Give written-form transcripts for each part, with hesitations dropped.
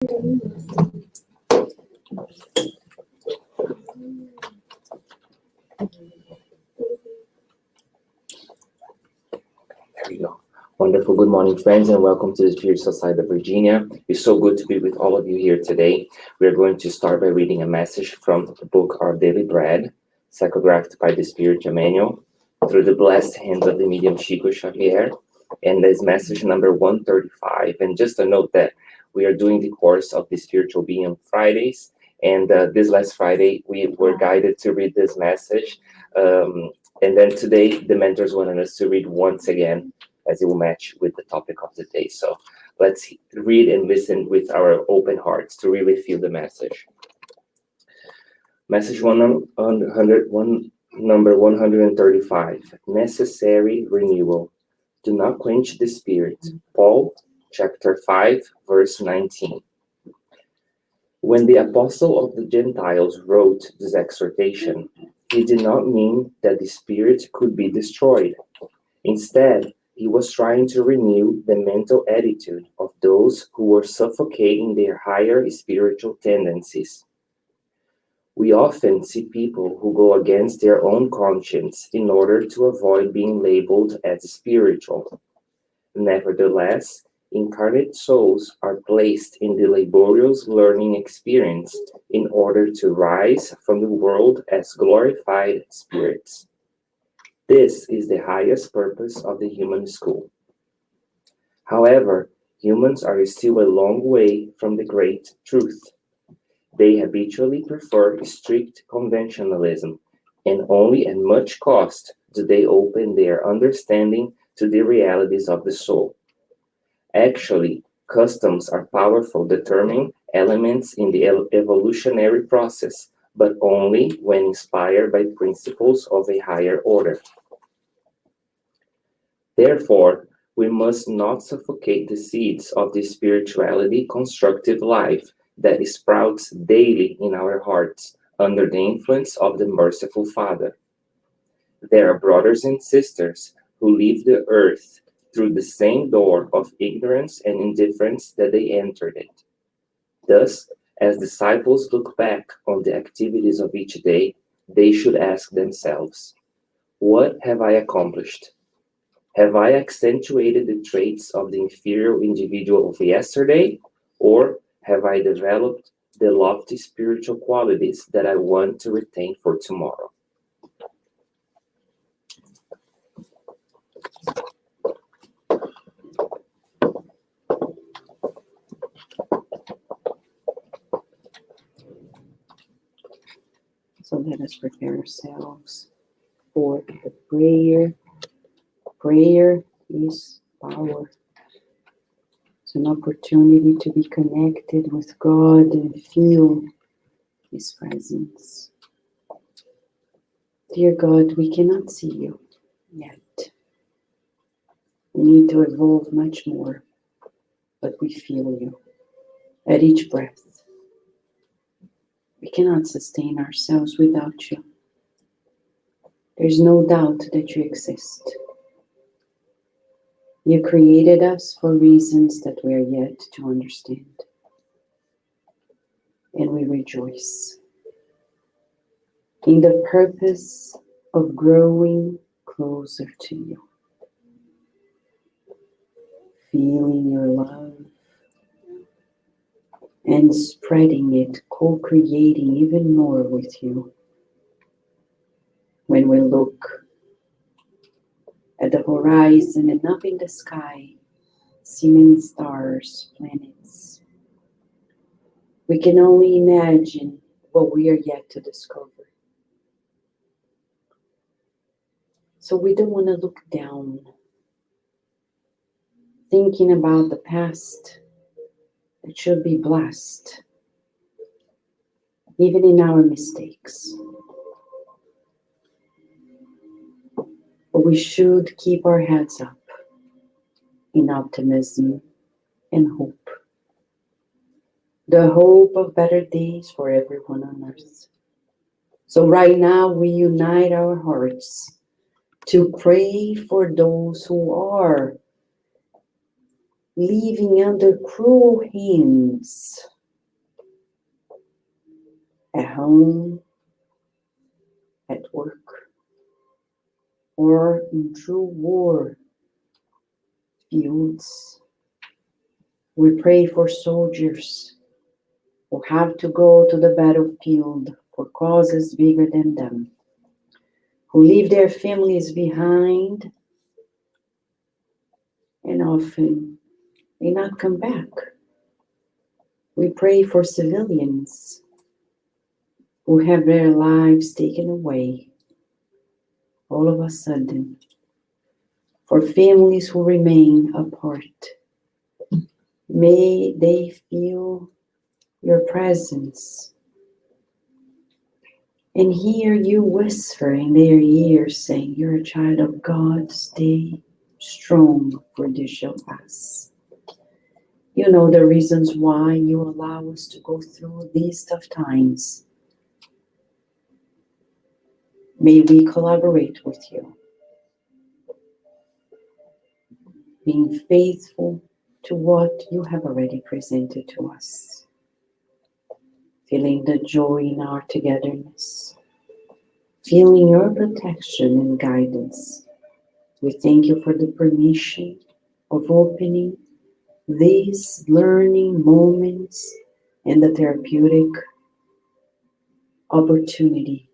There we go. Wonderful. Good morning, friends, and welcome to the Spiritual Side of Virginia. It's so good to be with all of you here today. We are going to start by reading a message from the book Our Daily Bread, psychographed by the Spirit Emmanuel, through the blessed hands of the medium Chico Xavier. And this message number 135. And just a note that we are doing the course of the Spiritual Being on Fridays. And this last Friday, we were guided to read this message. And then today, the mentors wanted us to read once again, as it will match with the topic of the day. So let's read and listen with our open hearts to really feel the message. Message number 135, necessary renewal. Do not quench the spirit. Paul, chapter 5, verse 19. When the apostle of the Gentiles wrote this exhortation, he did not mean that the spirit could be destroyed. Instead, he was trying to renew the mental attitude of those who were suffocating their higher spiritual tendencies. We often see people who go against their own conscience in order to avoid being labeled as spiritual. Nevertheless, incarnate souls are placed in the laborious learning experience in order to rise from the world as glorified spirits. This is the highest purpose of the human school. However, humans are still a long way from the great truth. They habitually prefer strict conventionalism, and only at much cost do they open their understanding to the realities of the soul. Actually, customs are powerful determining elements in the evolutionary process, but only when inspired by principles of a higher order. Therefore, we must not suffocate the seeds of the spirituality constructive life that sprouts daily in our hearts under the influence of the merciful Father. There are brothers and sisters who leave the earth through the same door of ignorance and indifference that they entered it. Thus, as disciples look back on the activities of each day, they should ask themselves, what have I accomplished? Have I accentuated the traits of the inferior individual of yesterday, or have I developed the lofty spiritual qualities that I want to retain for tomorrow? So let us prepare ourselves for the prayer. Prayer is power. It's an opportunity to be connected with God and feel His presence. Dear God, we cannot see you yet. We need to evolve much more, but we feel you at each breath. We cannot sustain ourselves without you. There's no doubt that you exist. You created us for reasons that we are yet to understand. And we rejoice in the purpose of growing closer to you. Feeling your love and spreading it, co-creating even more with you. When we look at the horizon and up in the sky, see many stars, planets, we can only imagine what we are yet to discover. So we don't want to look down, thinking about the past that should be blessed, even in our mistakes. But we should keep our heads up in optimism and hope. The hope of better days for everyone on earth. So right now we unite our hearts to pray for those who are living under cruel hands at home, at work, or in true war fields. We pray for soldiers who have to go to the battlefield for causes bigger than them, who leave their families behind and often may not come back. We pray for civilians who have their lives taken away all of a sudden, for families who remain apart. May they feel your presence and hear you whisper in their ears saying, "You're a child of God, stay strong, for this shall pass." You know the reasons why you allow us to go through these tough times. May we collaborate with you, being faithful to what you have already presented to us, feeling the joy in our togetherness, feeling your protection and guidance. We thank you for the permission of opening these learning moments and the therapeutic opportunity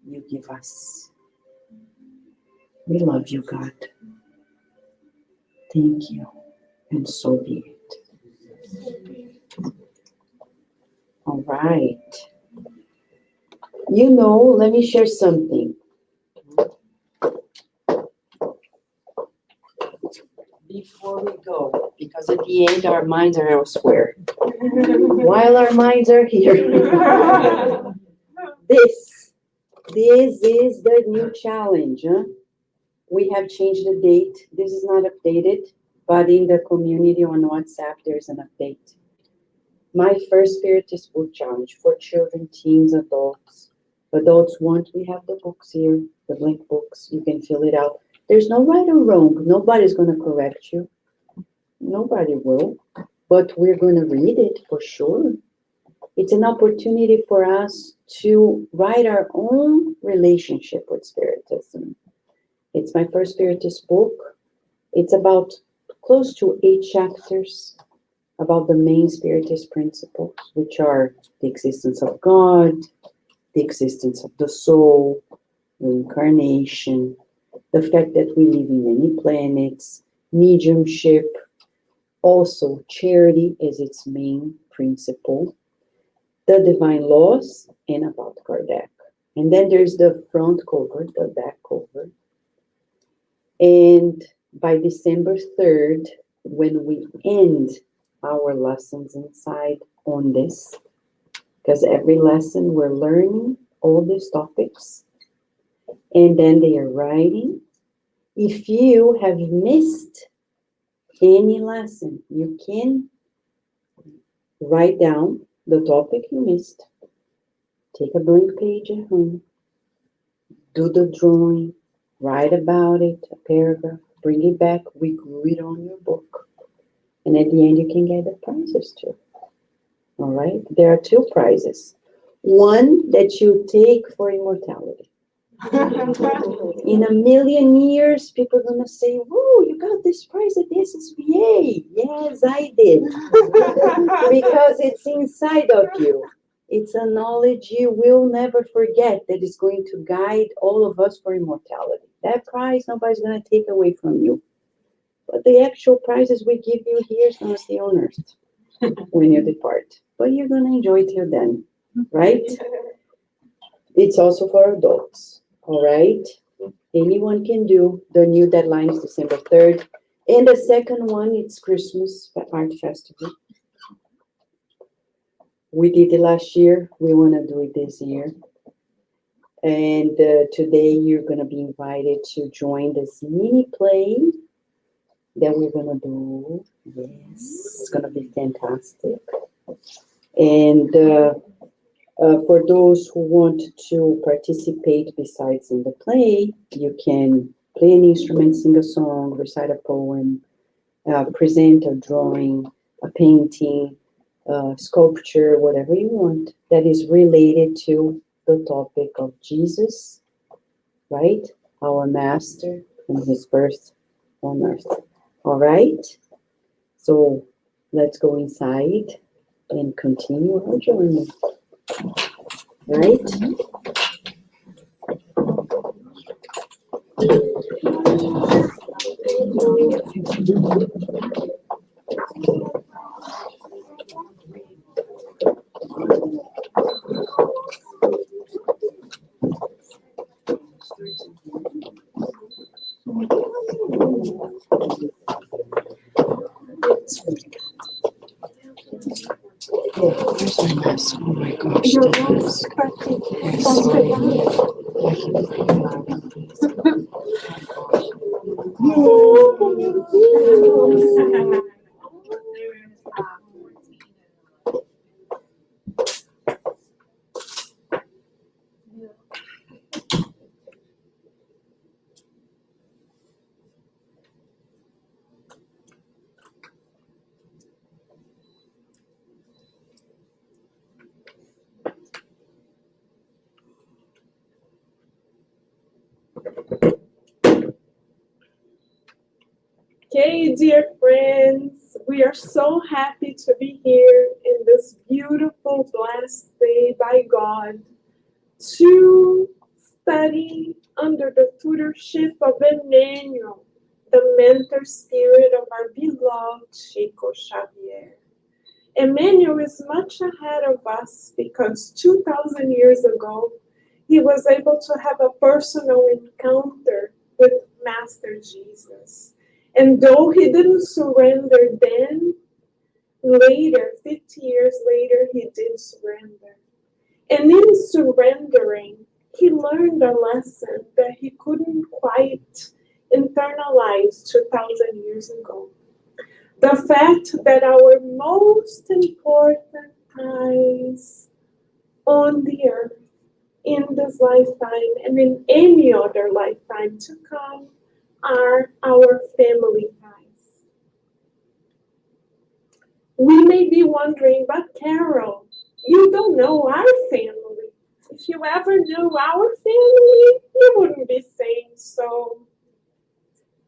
you give us. We love you, God. Thank you, and so be it. All right. You know, let me share something. Before we go, because at the end our minds are elsewhere. While our minds are here, this is the new challenge. Huh? We have changed the date. This is not updated, but in the community on WhatsApp, there's an update. My first Spiritist book challenge for children, teens, adults. Adults want, we have the books here, the blank books. You can fill it out. There's no right or wrong. Nobody's going to correct you. Nobody will. But we're going to read it for sure. It's an opportunity for us to write our own relationship with Spiritism. It's my first Spiritist book. It's about close to 8 chapters about the main Spiritist principles, which are the existence of God, the existence of the soul, reincarnation, the fact that we live in many planets, mediumship, also charity is its main principle, the divine laws, and about Kardec. And then there's the front cover, the back cover. And by December 3rd, when we end our lessons inside on this, because every lesson we're learning all these topics, and then they are writing. If you have missed any lesson, you can write down the topic you missed, take a blank page at home, do the drawing, write about it, a paragraph, bring it back, we glue it on your book. And at the end, you can get the prizes too. All right? There are 2 prizes. One that you take for immortality. In a million years, people are going to say, "Whoa, you got this prize at the SSVA." Yes, I did. Because it's inside of you. It's a knowledge you will never forget that is going to guide all of us for immortality. That prize, nobody's going to take away from you. But the actual prizes we give you here is going to stay on earth when you depart. But you're going to enjoy it till then, right? It's also for adults. All right, anyone can do. The new deadline is December 3rd. And the second one, it's Christmas Art Festival. We did it last year. We want to do it this year. And today you're going to be invited to join this mini play that we're going to do. Yes, it's going to be fantastic. And for those who want to participate besides in the play, you can play an instrument, sing a song, recite a poem, present a drawing, a painting, sculpture, whatever you want, that is related to the topic of Jesus, right? Our Master and his birth on earth. All right? So let's go inside and continue our journey. Right? Where's my mask? Oh my gosh. Okay, dear friends, we are so happy to be here in this beautiful, blessed day by God to study under the tutorship of Emmanuel, the mentor spirit of our beloved Chico Xavier. Emmanuel is much ahead of us because 2,000 years ago, he was able to have a personal encounter with Master Jesus. And though he didn't surrender then, later, 50 years later, he did surrender. And in surrendering, he learned a lesson that he couldn't quite internalize 2,000 years ago. The fact that our most important ties on the earth in this lifetime and in any other lifetime to come are our family ties. We may be wondering, but Carol, you don't know our family. If you ever knew our family, you wouldn't be saying so.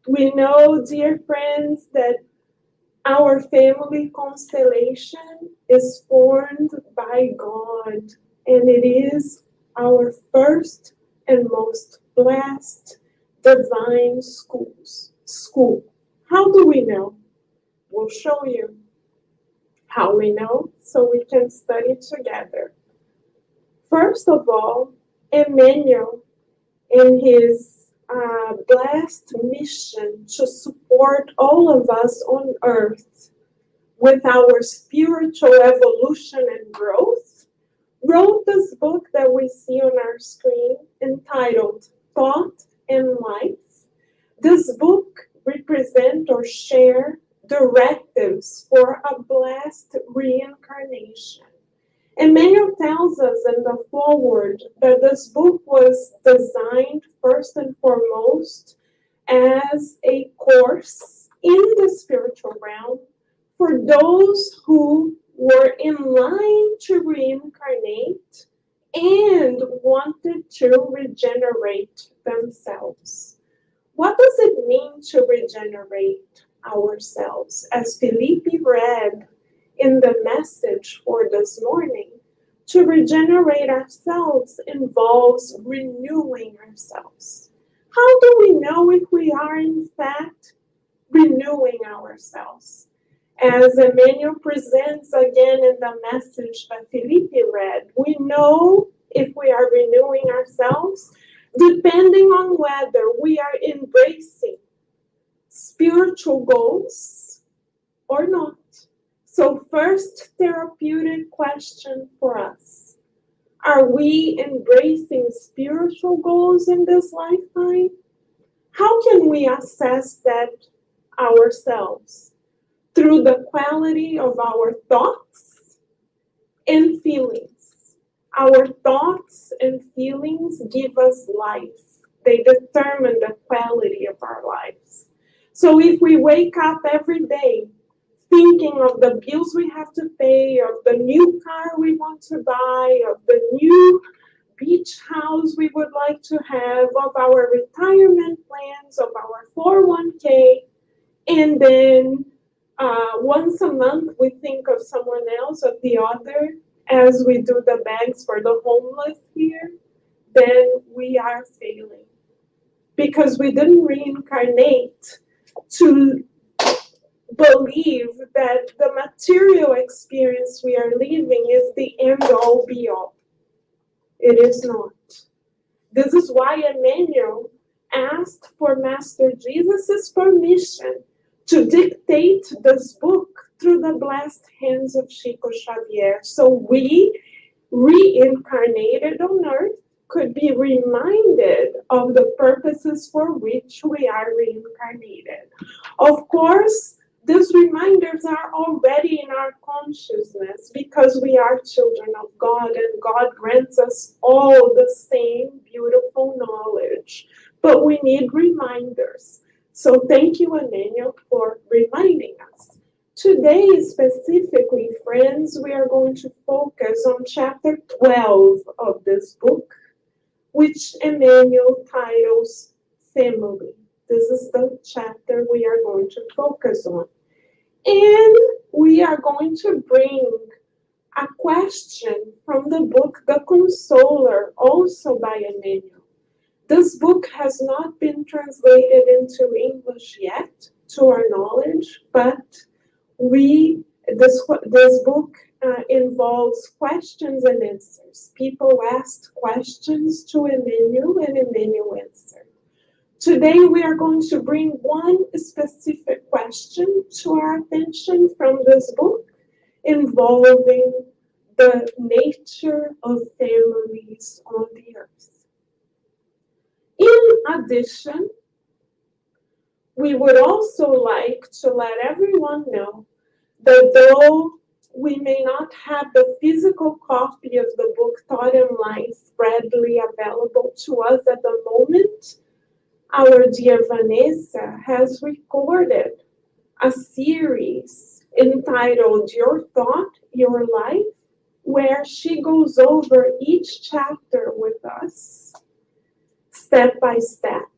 We know, dear friends, that our family constellation is formed by God, and it is our first and most blessed divine school. How do we know? We'll show you how we know so we can study together. First of all, Emmanuel, in his blessed mission to support all of us on earth with our spiritual evolution and growth, wrote this book that we see on our screen entitled Thought and Life. This book represents or share directives for a blessed reincarnation. Emmanuel tells us in the foreword that this book was designed first and foremost as a course in the spiritual realm for those who were in line to reincarnate and wanted to regenerate themselves. What does it mean to regenerate ourselves? As Felipe read in the message for this morning, to regenerate ourselves involves renewing ourselves. How do we know if we are in fact renewing ourselves? As Emmanuel presents again in the message that Felipe read, we know if we are renewing ourselves depending on whether we are embracing spiritual goals or not. So first therapeutic question for us. Are we embracing spiritual goals in this lifetime? How can we assess that ourselves? Through the quality of our thoughts and feelings. Our thoughts and feelings give us life. They determine the quality of our lives. So if we wake up every day thinking of the bills we have to pay, of the new car we want to buy, of the new beach house we would like to have, of our retirement plans, of our 401k, and then once a month we think of someone else, of the other, as we do the bags for the homeless here, then we are failing. Because we didn't reincarnate to believe that the material experience we are living is the end all be all. It is not. This is why Emmanuel asked for Master Jesus' permission to dictate this book through the blessed hands of Chico Xavier. So we, reincarnated on earth, could be reminded of the purposes for which we are reincarnated. Of course, these reminders are already in our consciousness because we are children of God and God grants us all the same beautiful knowledge. But we need reminders. So thank you, Emmanuel, for reminding us. Today, specifically, friends, we are going to focus on chapter 12 of this book, which Emmanuel titles Family. This is the chapter we are going to focus on. And we are going to bring a question from the book The Consoler, also by Emmanuel. This book has not been translated into English yet, to our knowledge, but this book involves questions and answers. People asked questions to Emmanuel, and Emmanuel answered. Today we are going to bring one specific question to our attention from this book involving the nature of families on the earth. In addition, we would also like to let everyone know that though we may not have the physical copy of the book Thought and Life readily available to us at the moment, our dear Vanessa has recorded a series entitled Your Thought, Your Life, where she goes over each chapter with us, step by step.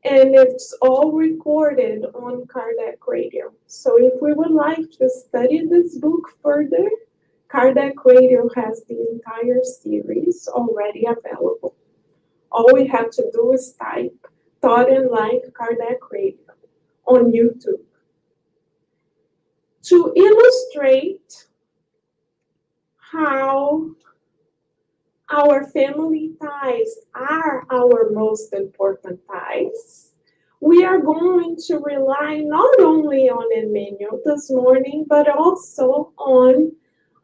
And it's all recorded on Kardec Radio. So if we would like to study this book further, Kardec Radio has the entire series already available. All we have to do is type Thought and Life Kardec Radio on YouTube. To illustrate how our family ties are our most important ties, we are going to rely not only on Emmanuel this morning, but also on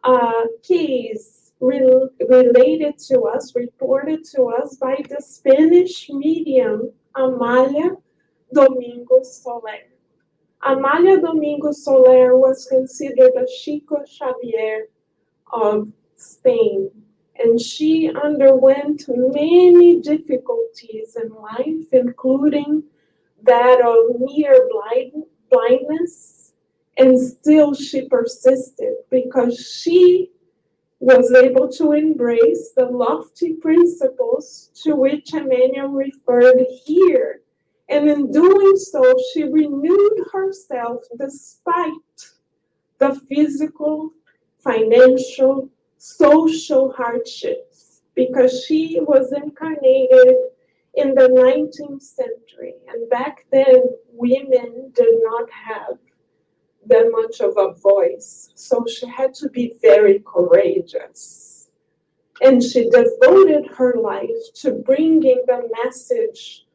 a case related to us, reported to us by the Spanish medium Amalia Domingos Soler. Amalia Domingos Soler was considered a Chico Xavier of Spain, and she underwent many difficulties in life, including that of near blindness, and still she persisted because she was able to embrace the lofty principles to which Emmanuel referred here. And in doing so, she renewed herself despite the physical, financial, social hardships, because she was incarnated in the 19th century. And back then, women did not have that much of a voice. So she had to be very courageous. And she devoted her life to bringing the message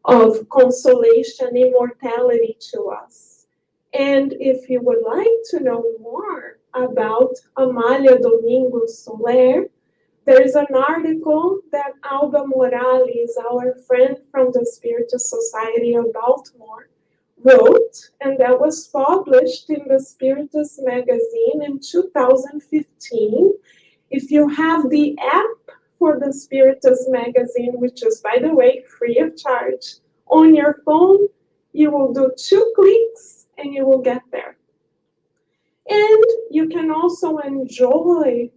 of consolation, immortality to us. And if you would like to know more about Amalia Domingos Soler, there's an article that Alba Morales, our friend from the Spiritus Society of Baltimore, wrote, and that was published in the Spiritus magazine in 2015. If you have the app for the Spiritus magazine, which is, by the way, free of charge, on your phone, You will do 2 clicks and you will get there. And you can also enjoy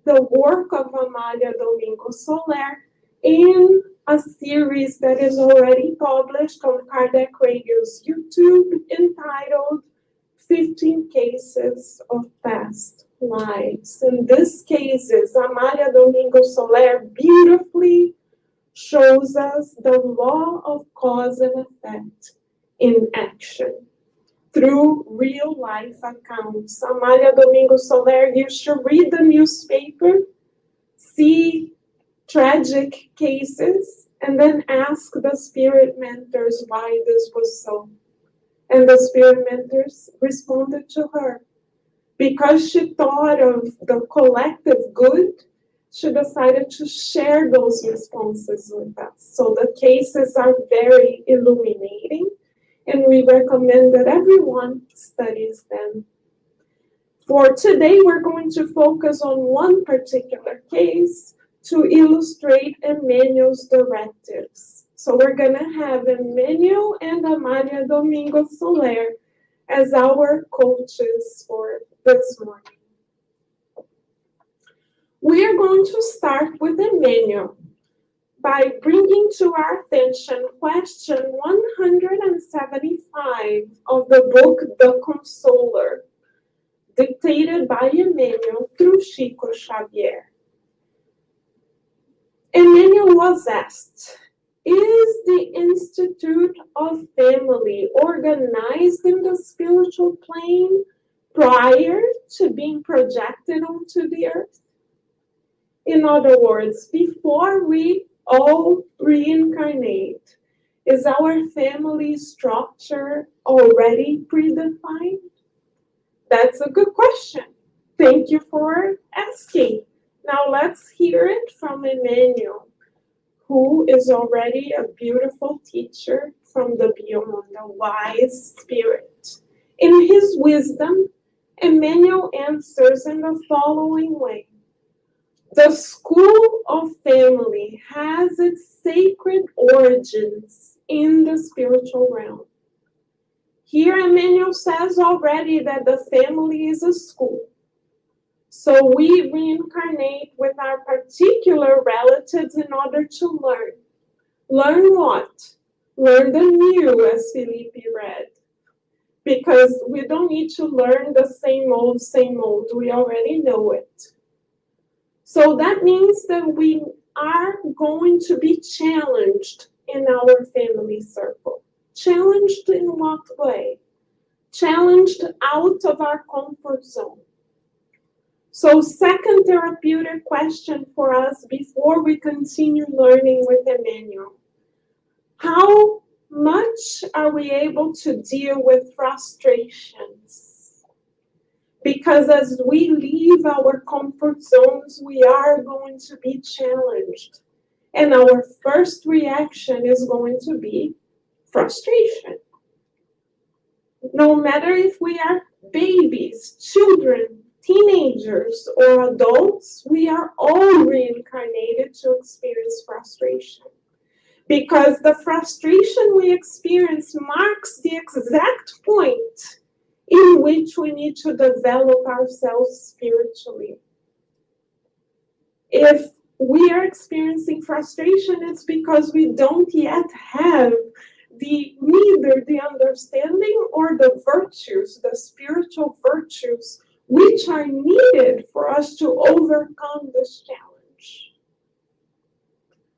the work of Amália Domingo Soler in a series that is already published on Kardec Radio's YouTube entitled 15 Cases of Past Lives. In these cases, Amália Domingo Soler beautifully shows us the law of cause and effect in action through real life accounts. Amália Domingo Soler used to read the newspaper, see tragic cases, and then ask the spirit mentors why this was so. And the spirit mentors responded to her. Because she thought of the collective good, she decided to share those responses with us. So the cases are very illuminating, and we recommend that everyone studies them. For today, we're going to focus on one particular case to illustrate Emmanuel's directives. So we're going to have Emmanuel and Amália Domingo Soler as our coaches for this morning. We are going to start with Emmanuel by bringing to our attention question 175 of the book The Consoler, dictated by Emmanuel through Chico Xavier. Emmanuel was asked, is the Institute of Family organized in the spiritual plane prior to being projected onto the earth? In other words, before we all reincarnate, is our family structure already predefined? That's a good question. Thank you for asking. Now let's hear it from Emmanuel, who is already a beautiful teacher from the beyond, a wise spirit. In his wisdom, Emmanuel answers in the following way. The school of family has its sacred origins in the spiritual realm. Here Emmanuel says already that the family is a school. So we reincarnate with our particular relatives in order to learn. Learn what? Learn the new, as Felipe read. Because we don't need to learn the same old. We already know it. So that means that we are going to be challenged in our family circle. Challenged in what way? Challenged out of our comfort zone. So second therapeutic question for us before we continue learning with Emmanuel. How much are we able to deal with frustrations? Because as we leave our comfort zones, we are going to be challenged. And our first reaction is going to be frustration. No matter if we are babies, children, teenagers, or adults, we are all reincarnated to experience frustration. Because the frustration we experience marks the exact point in which we need to develop ourselves spiritually. If we are experiencing frustration, it's because we don't yet have neither the understanding or the virtues, the spiritual virtues, which are needed for us to overcome this challenge.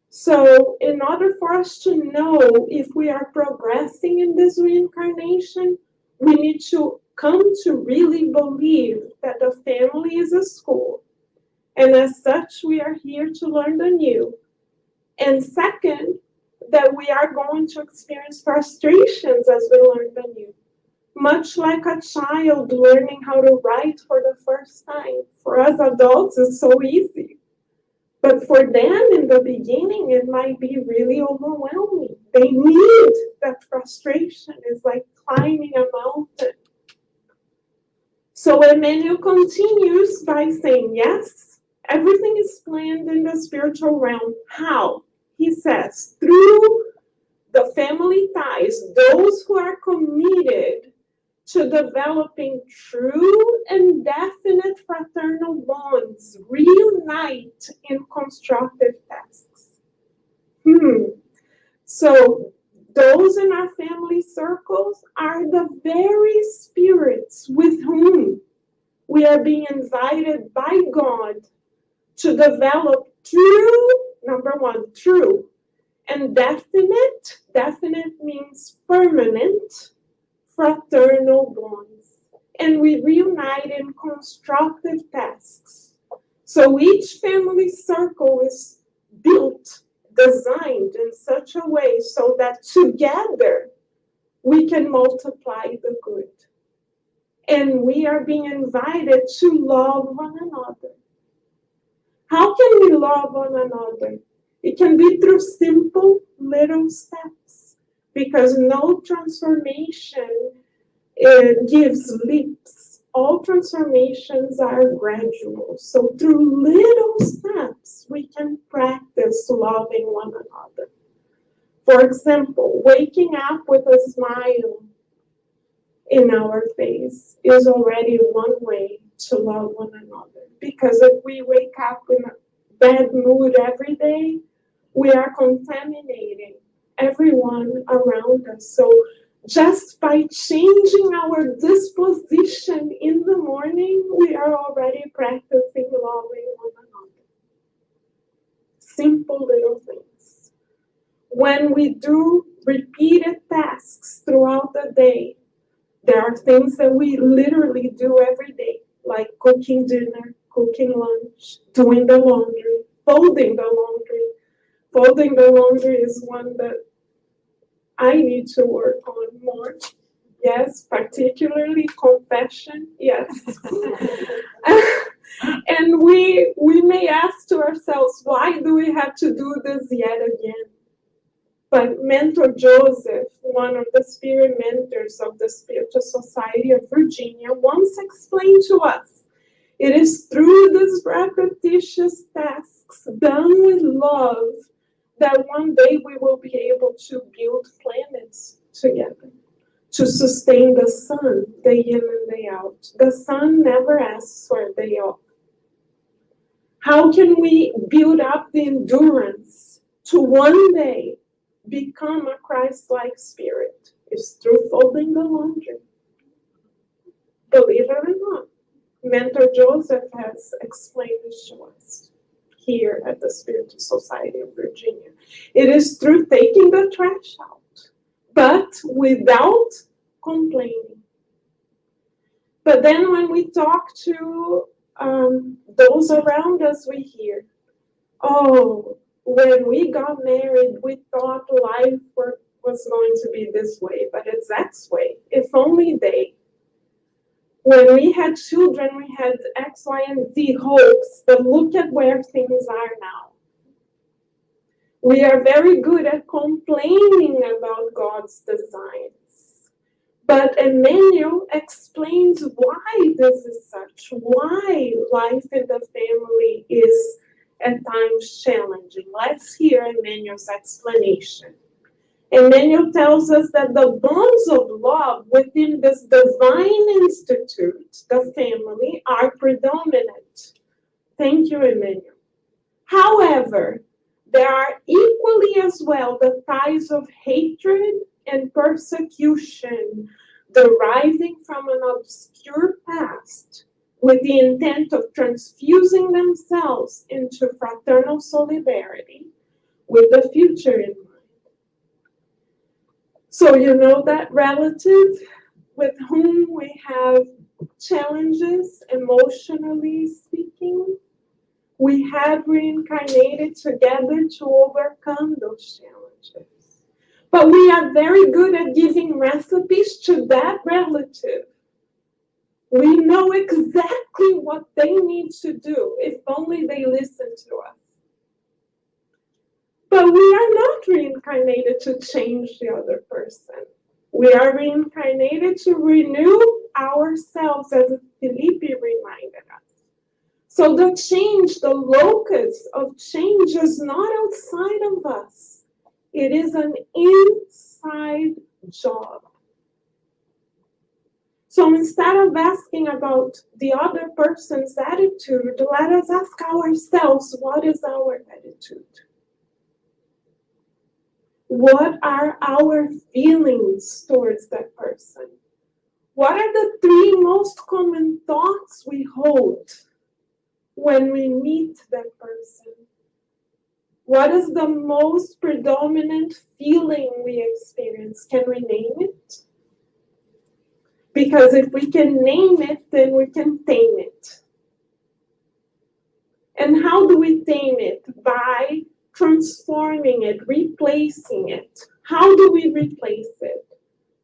So, in order for us to know if we are progressing in this reincarnation, we need to come to really believe that the family is a school. And as such, we are here to learn the new. And second, that we are going to experience frustrations as we learn the new. Much like a child learning how to write for the first time. For us adults, it's so easy. But for them, in the beginning, it might be really overwhelming. They need that frustration. It's like climbing a mountain. So Emmanuel continues by saying, yes, everything is planned in the spiritual realm. How? He says, through the family ties, those who are committed to developing true and definite fraternal bonds, reunite in constructive tasks. So those in our family circles are the very spirits with whom we are being invited by God to develop true, number one, true and definite, definite means permanent, fraternal bonds. And we reunite in constructive tasks. So each family circle is built, designed in such a way so that together we can multiply the good. And we are being invited to love one another. How can we love one another? It can be through simple little steps, because no transformation gives leaps. All transformations are gradual. So through little steps, we can practice loving one another. For example, waking up with a smile in our face is already one way to love one another. Because if we wake up in a bad mood every day, we are contaminating everyone around us. So just by changing our disposition in the morning, we are already practicing loving one another. Simple little things. When we do repeated tasks throughout the day, there are things that we literally do every day, like cooking dinner, cooking lunch, doing the laundry, folding the laundry. Folding the laundry is one that I need to work on more. Yes, particularly confession, yes. And we may ask to ourselves, why do we have to do this yet again? But Mentor Joseph, one of the spirit mentors of the Spiritual Society of Virginia, once explained to us, it is through these repetitious tasks done with love that one day we will be able to build planets together, to sustain the sun day in and day out. The sun never asks for a day off. How can we build up the endurance to one day become a Christ-like spirit? It's through folding the laundry. Believe it or not, Mentor Joseph has explained this to us here at the Spiritual Society of Virginia. It is through taking the trash out, but without complaining. But then when we talk to those around us, we hear, oh, when we got married, we thought life was going to be this way, but it's that way. If only they. When we had children, we had X, Y, and Z hopes, but look at where things are now. We are very good at complaining about God's designs. But Emmanuel explains why this is such, why life in the family is at times challenging. Let's hear Emmanuel's explanation. Emmanuel tells us that the bonds of love within this divine institute, the family, are predominant. Thank you, Emmanuel. However, there are equally as well the ties of hatred and persecution deriving from an obscure past with the intent of transfusing themselves into fraternal solidarity with the future in mind. So you know that relative with whom we have challenges, emotionally speaking, we have reincarnated together to overcome those challenges. But we are very good at giving recipes to that relative. We know exactly what they need to do if only they listen to us. But we are not reincarnated to change the other person. We are reincarnated to renew ourselves, as Felipe reminded us. So the change, the locus of change is not outside of us. It is an inside job. So instead of asking about the other person's attitude, let us ask ourselves, what is our attitude? What are our feelings towards that person? What are the 3 most common thoughts we hold when we meet that person? What is the most predominant feeling we experience? Can we name it? Because if we can name it, then we can tame it. And how do we tame it? By transforming it, replacing it. How do we replace it?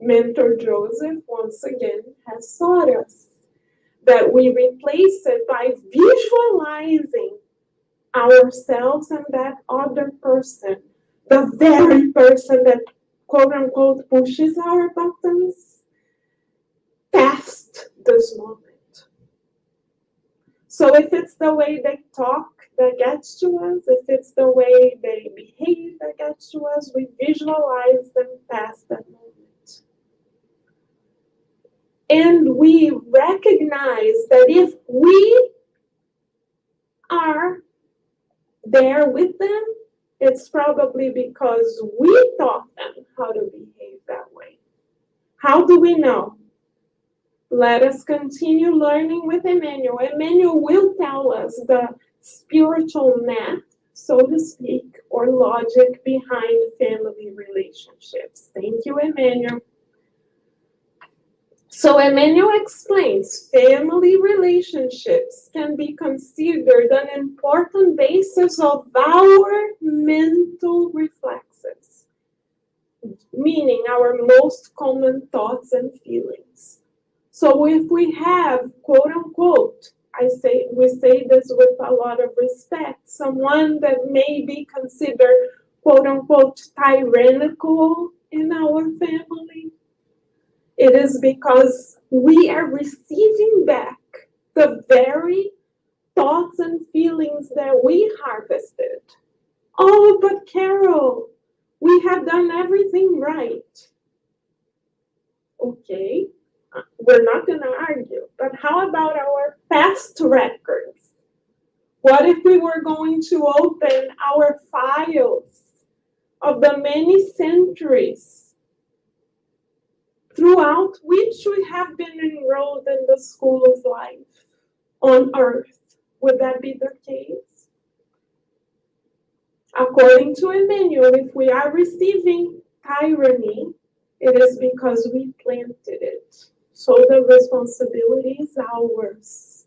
Mentor Joseph, once again, has taught us that we replace it by visualizing ourselves and that other person, the very person that, quote unquote, pushes our buttons, past this moment. So if it's the way they talk that gets to us, if it's the way they behave that gets to us, we visualize them past that moment. And we recognize that if we are there with them, it's probably because we taught them how to behave that way. How do we know? Let us continue learning with Emmanuel. Emmanuel will tell us the spiritual math, so to speak, or logic behind family relationships. Thank you, Emmanuel. So Emmanuel explains family relationships can be considered an important basis of our mental reflexes, meaning our most common thoughts and feelings. So if we have, quote unquote, we say this with a lot of respect, someone that may be considered, quote unquote, tyrannical in our family, it is because we are receiving back the very thoughts and feelings that we harvested. Oh, but Carol, we have done everything right. Okay, we're not going to argue, but how about our past records? What if we were going to open our files of the many centuries throughout which we have been enrolled in the school of life on earth? Would that be the case? According to Emmanuel, if we are receiving tyranny, it is because we planted it. So the responsibility is ours.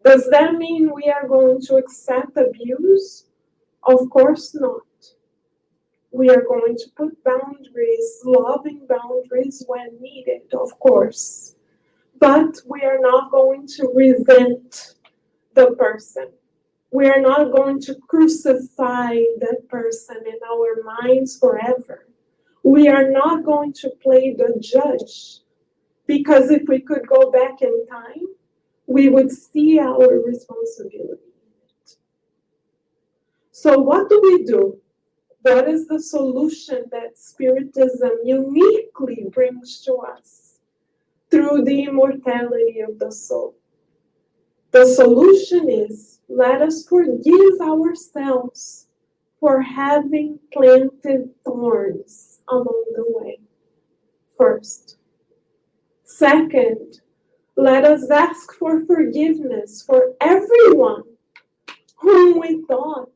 Does that mean we are going to accept abuse? Of course not. We are going to put boundaries, loving boundaries when needed, of course. But we are not going to resent the person. We are not going to crucify that person in our minds forever. We are not going to play the judge, because if we could go back in time, we would see our responsibility in it. So what do we do? What is the solution that Spiritism uniquely brings to us through the immortality of the soul? The solution is, let us forgive ourselves for having planted thorns along the way. First. Second, let us ask for forgiveness for everyone whom we thought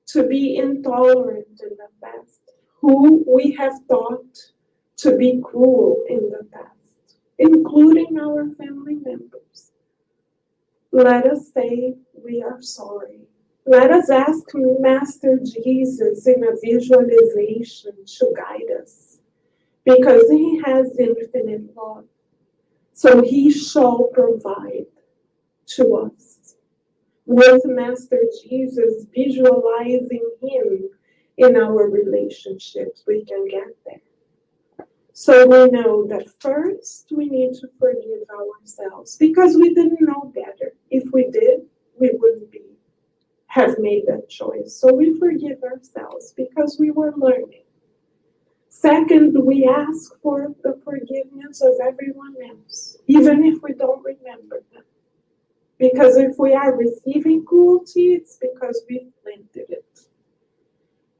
to be intolerant in the past, who we have thought to be cruel in the past, including our family members. Let us say we are sorry. Let us ask Master Jesus in a visualization to guide us, because he has infinite love. So he shall provide to us. With Master Jesus, visualizing him in our relationships, we can get there. So we know that first we need to forgive ourselves, because we didn't know better. If we did, we wouldn't be have made that choice. So we forgive ourselves because we were learning. Second, we ask for the forgiveness of everyone else, even if we don't remember them. Because if we are receiving cruelty, it's because we planted it.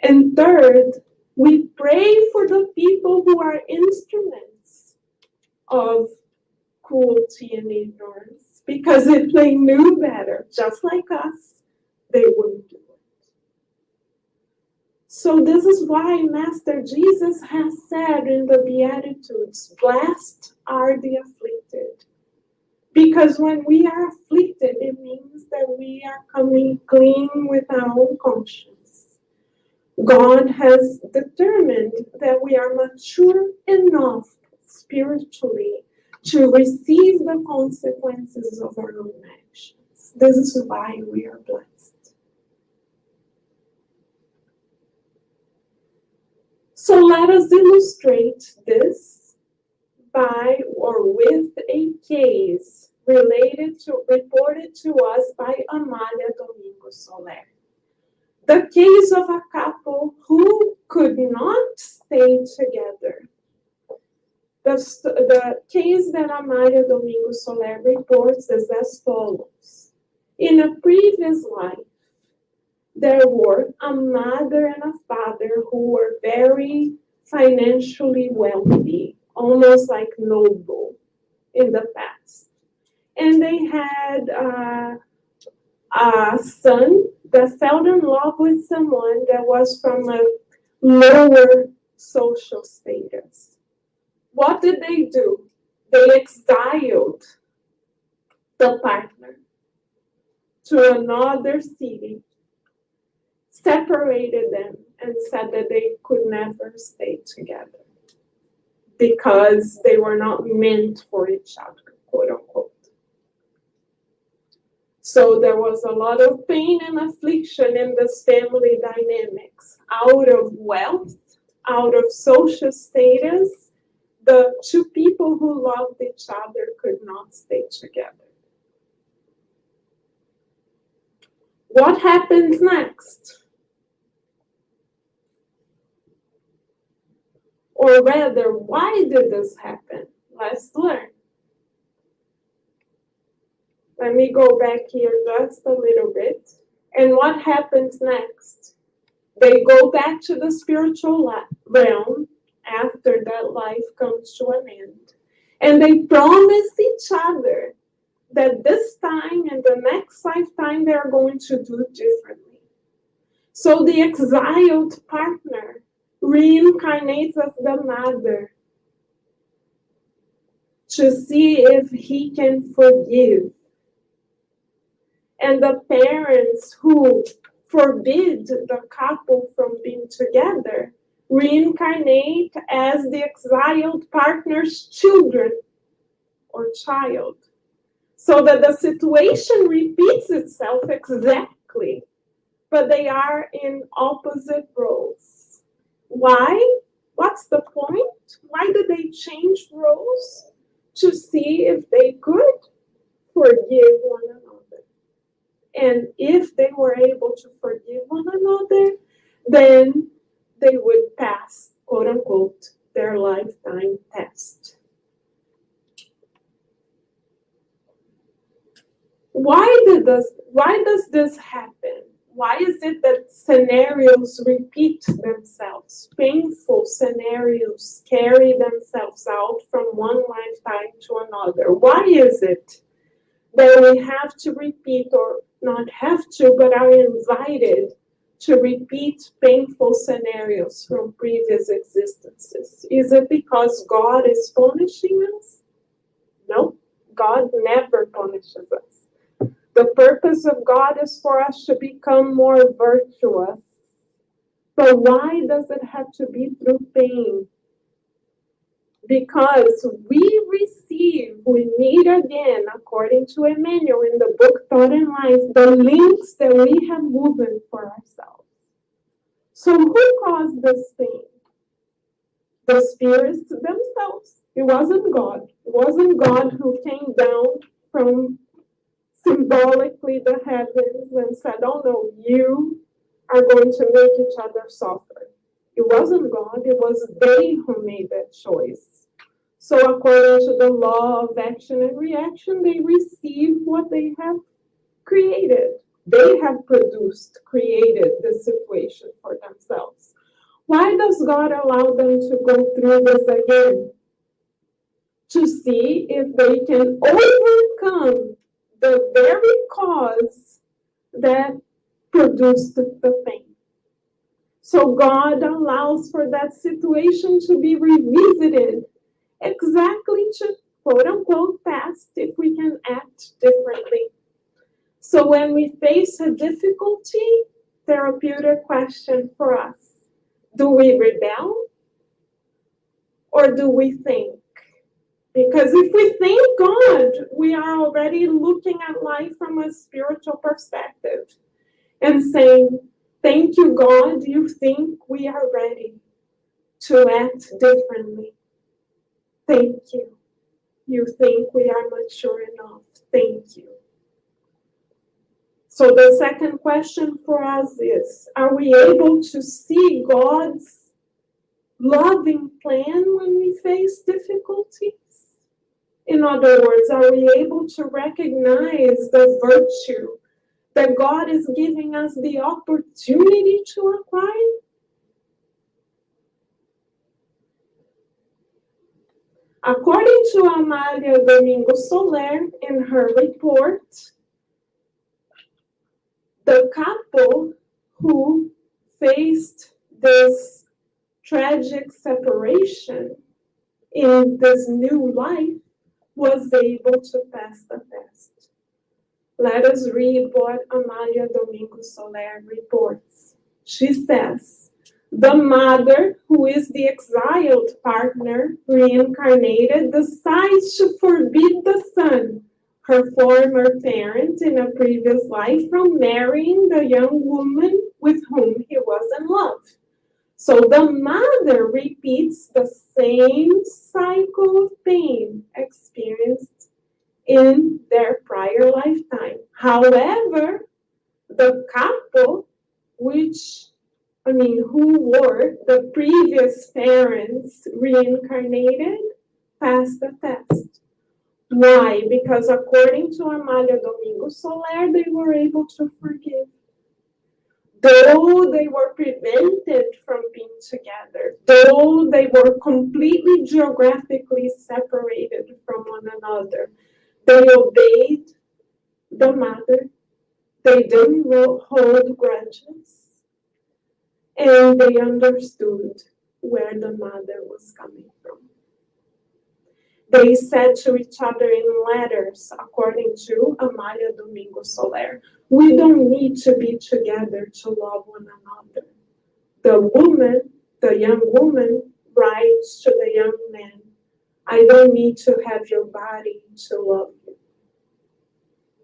And third, we pray for the people who are instruments of cruelty and ignorance. Because if they knew better, just like us, they wouldn't do it. So this is why Master Jesus has said in the Beatitudes, blessed are the afflicted. Because when we are afflicted, it means that we are coming clean with our own conscience. God has determined that we are mature enough spiritually to receive the consequences of our own actions. This is why we are blessed. So let us illustrate this by or with a case reported to us by Amália Domingo Soler. The case of a couple who could not stay together. The case that Amália Domingo Soler reports is as follows. In a previous life, there were a mother and a father who were very financially wealthy, almost like noble in the past. And they had a son that fell in love with someone that was from a lower social status. What did they do? They exiled the partner to another city, separated them, and said that they could never stay together because they were not meant for each other, quote unquote. So there was a lot of pain and affliction in this family dynamics. Out of wealth, out of social status, the two people who loved each other could not stay together. What happens next? Or rather, why did this happen? Let's learn. Let me go back here just a little bit. And what happens next? They go back to the spiritual realm after that life comes to an end. And they promise each other that this time and the next lifetime they are going to do differently. So the exiled partner reincarnates as the mother to see if he can forgive. And the parents who forbid the couple from being together reincarnate as the exiled partner's children or child. So that the situation repeats itself exactly, but they are in opposite roles. Why? What's the point? Why did they change roles? To see if they could forgive one another. And if they were able to forgive one another, then they would pass, quote unquote, their lifetime test. Why does this happen? Why is it that scenarios repeat themselves? Painful scenarios carry themselves out from one lifetime to another. Why is it that we have to repeat, or not have to, but are invited to repeat painful scenarios from previous existences? Is it because God is punishing us? No, God never punishes us. The purpose of God is for us to become more virtuous. But why does it have to be through pain? Because we need again, according to Emmanuel in the book Thought and Life, the links that we have woven for ourselves. So who caused this pain? The spirits themselves. It wasn't God. It wasn't God who came down from symbolically the heavens and said, oh no, you are going to make each other suffer. It wasn't God, it was they who made that choice. So according to the law of action and reaction, they receive what they have created. They have created the situation for themselves. Why does God allow them to go through this again? To see if they can overcome the very cause that produced the pain. So God allows for that situation to be revisited exactly to quote unquote test if we can act differently. So when we face a difficulty, therapeutic question for us: do we rebel or do we think? Because if we thank God, we are already looking at life from a spiritual perspective and saying, thank you, God, you think we are ready to act differently. Thank you. You think we are mature enough. Thank you. So the second question for us is, are we able to see God's loving plan when we face difficulties? In other words, are we able to recognize the virtue that God is giving us the opportunity to acquire? According to Amália Domingo Soler, in her report, the couple who faced this tragic separation in this new life was able to pass the test. Let us read what Amália Domingo Soler reports. She says, the mother, who is the exiled partner, reincarnated, decides to forbid the son, her former parent in a previous life, from marrying the young woman with whom he was in love. So the mother repeats the same cycle of pain experienced in their prior lifetime. However, the couple, who were the previous parents reincarnated, passed the test. Why? Because according to Amália Domingo Soler, they were able to forgive. Though they were prevented from being together, though they were completely geographically separated from one another, they obeyed the mother, they didn't hold grudges, and they understood where the mother was coming from. They said to each other in letters, according to Amália Domingo Soler, we don't need to be together to love one another. The young woman writes to the young man, I don't need to have your body to love you.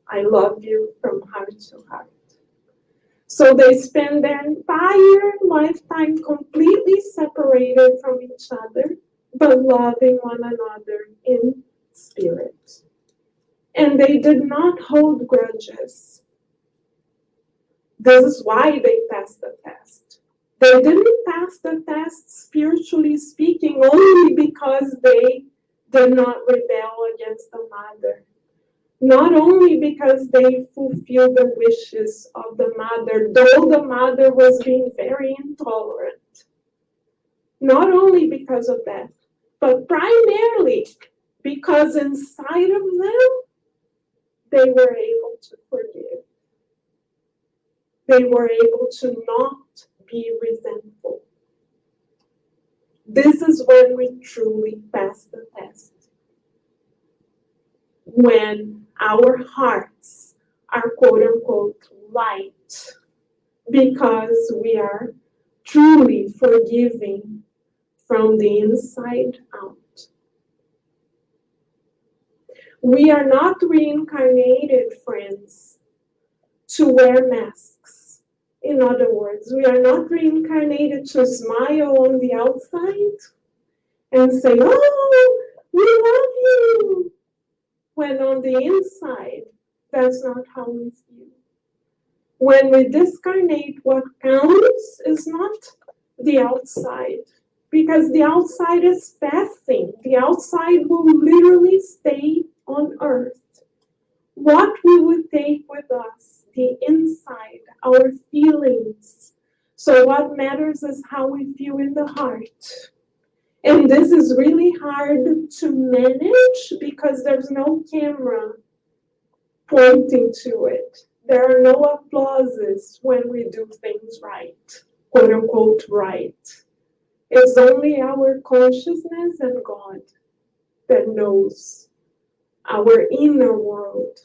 I love you from heart to heart. So they spend their entire lifetime completely separated from each other, but loving one another in spirit. And they did not hold grudges. This is why they passed the test. They didn't pass the test, spiritually speaking, only because they did not rebel against the mother. Not only because they fulfilled the wishes of the mother, though the mother was being very intolerant. Not only because of that, but primarily because inside of them, they were able to forgive. They were able to not be resentful. This is when we truly pass the test. When our hearts are quote unquote light, because we are truly forgiving from the inside out. We are not reincarnated, friends, to wear masks. In other words, we are not reincarnated to smile on the outside and say, oh, we love you, when on the inside, that's not how we feel. When we discarnate, what counts is not the outside, because the outside is passing. The outside will literally stay on earth. What we would take with us, the inside, our feelings. So what matters is how we feel in the heart. And this is really hard to manage because there's no camera pointing to it. There are no applauses when we do things right, quote unquote right. It's only our consciousness and God that knows our inner world.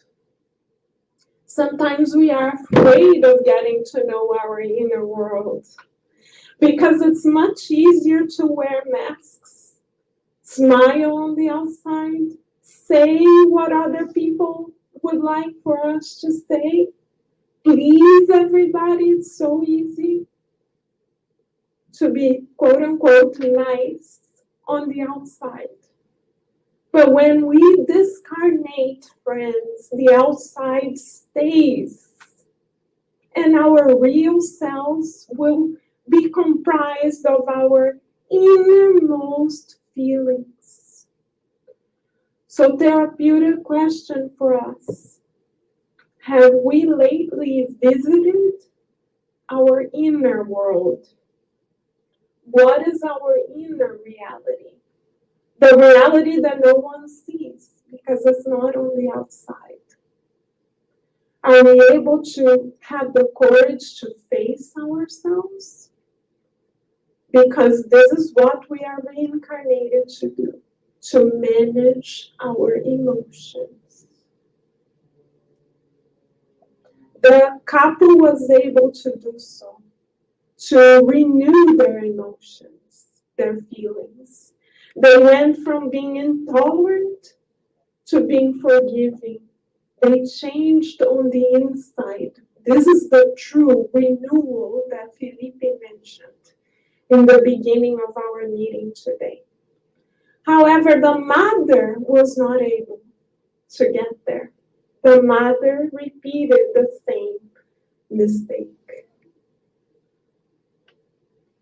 Sometimes we are afraid of getting to know our inner world because it's much easier to wear masks, smile on the outside, say what other people would like for us to say, please everybody. It's so easy to be quote unquote nice on the outside. But when we discarnate, friends, the outside stays. And our real selves will be comprised of our innermost feelings. So, therapeutic question for us. Have we lately visited our inner world? What is our inner reality? The reality that no one sees because it's not on the outside. Are we able to have the courage to face ourselves? Because this is what we are reincarnated to do, to manage our emotions. The couple was able to do so, to renew their emotions, their feelings. They went from being intolerant to being forgiving. They changed on the inside. This is the true renewal that Felipe mentioned in the beginning of our meeting today. However, the mother was not able to get there. The mother repeated the same mistake.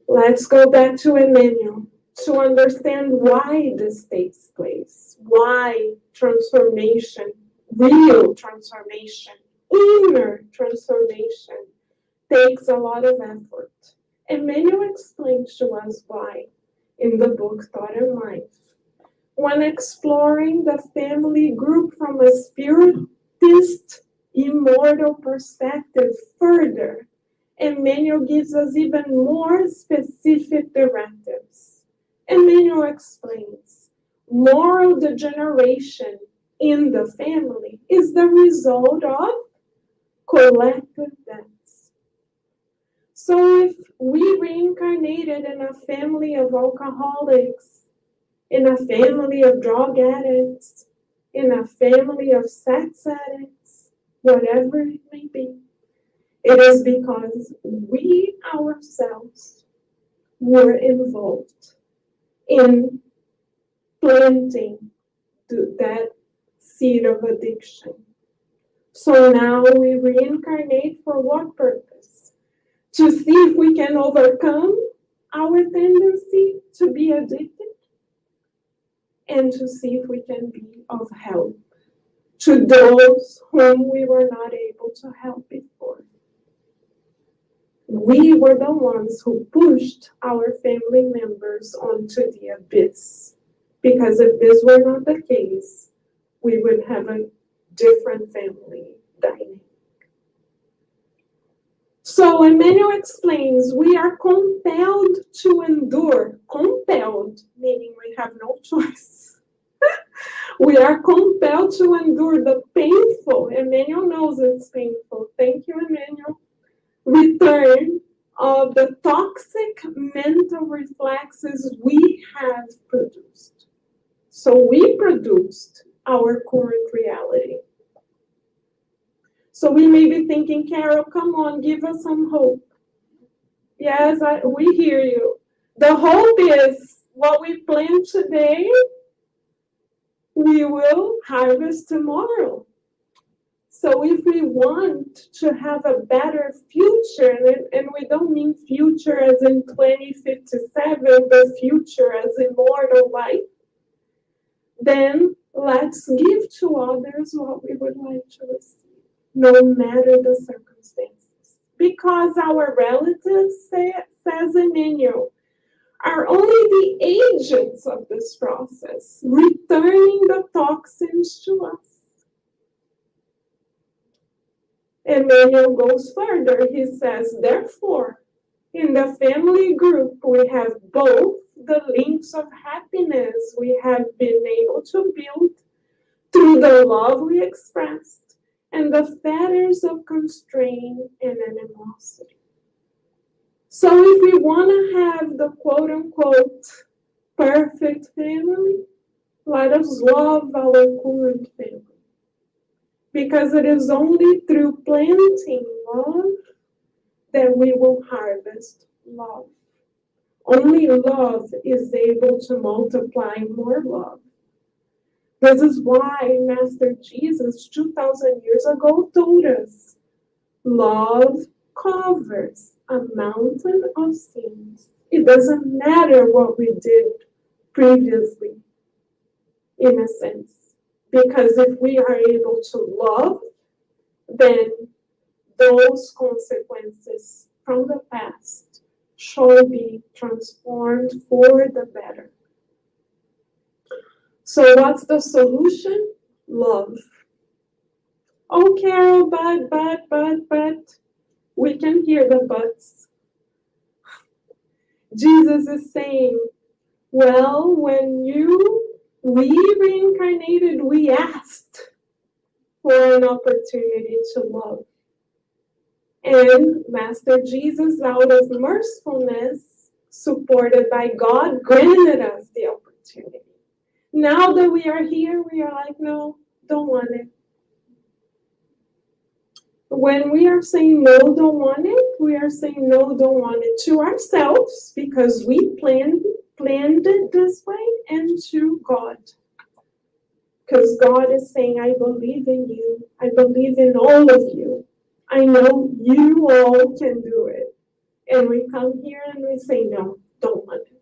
Let's go back to Emmanuel to understand why this takes place, why transformation, real transformation, inner transformation takes a lot of effort. Emmanuel explains to us why in the book Thought and Life. When exploring the family group from a spiritist, immortal perspective further, Emmanuel gives us even more specific directives. Emmanuel explains, moral degeneration in the family is the result of collective debts. So if we reincarnated in a family of alcoholics, in a family of drug addicts, in a family of sex addicts, whatever it may be, it is because we ourselves were involved in planting that seed of addiction. So now we reincarnate for what purpose? To see if we can overcome our tendency to be addicted and to see if we can be of help to those whom we were not able to help before. We were the ones who pushed our family members onto the abyss. Because if this were not the case, we would have a different family dynamic. So Emmanuel explains, we are compelled to endure. Compelled, meaning we have no choice. We are compelled to endure the painful, Emmanuel knows it's painful, thank you Emmanuel, return of the toxic mental reflexes we have produced. So we produced our current reality. So we may be thinking, Carol, come on, give us some hope. Yes, we hear you. The hope is what we plant today, we will harvest tomorrow. So if we want to have a better future, and we don't mean future as in 2057, but future as immortal life, then let's give to others what we would like to receive, no matter the circumstances. Because our relatives, says Emmanuel, are only the agents of this process, returning the toxins to us. Emmanuel goes further. He says, therefore, in the family group, we have both the links of happiness we have been able to build through the love we expressed and the fetters of constraint and animosity. So if we want to have the quote-unquote perfect family, let us love our current family. Because it is only through planting love that we will harvest love. Only love is able to multiply more love. This is why Master Jesus 2,000 years ago told us, love covers a mountain of sins. It doesn't matter what we did previously, in a sense. Because if we are able to love, then those consequences from the past shall be transformed for the better. So what's the solution? Love. Oh, Carol, but, we can hear the buts. Jesus is saying, well, when we reincarnated, we asked for an opportunity to love. And Master Jesus, out of mercifulness, supported by God, granted us the opportunity. Now that we are here, we are like, no, don't want it. When we are saying no, don't want it, we are saying no, don't want it to ourselves, because we planned it this way, and to God. Because God is saying, I believe in you. I believe in all of you. I know you all can do it. And we come here and we say, no, don't want it.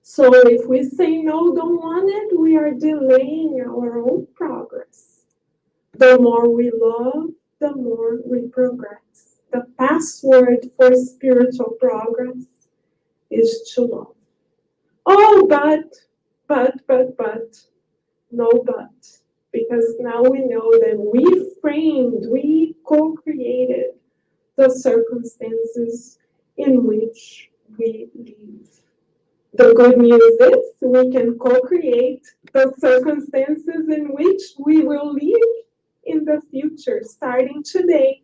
So if we say no, don't want it, we are delaying our own progress. The more we love, the more we progress. The password for spiritual progress is to love. Oh, but, no but. Because now we know that we co-created the circumstances in which we live. The good news is we can co-create the circumstances in which we will live in the future, starting today.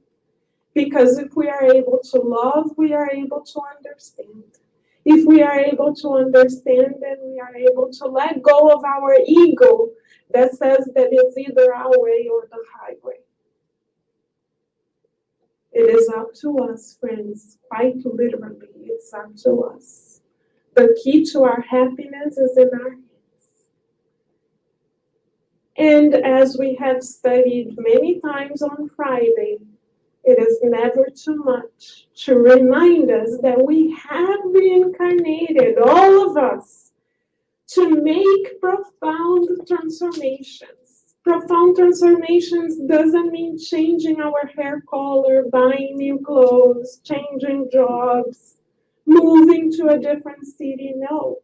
Because if we are able to love, we are able to understand. If we are able to understand, then we are able to let go of our ego that says that it's either our way or the highway. It is up to us, friends, quite literally, it's up to us. The key to our happiness is in our hands. And as we have studied many times on Friday, it is never too much to remind us that we have reincarnated, all of us, to make profound transformations. Profound transformations doesn't mean changing our hair color, buying new clothes, changing jobs, moving to a different city. No.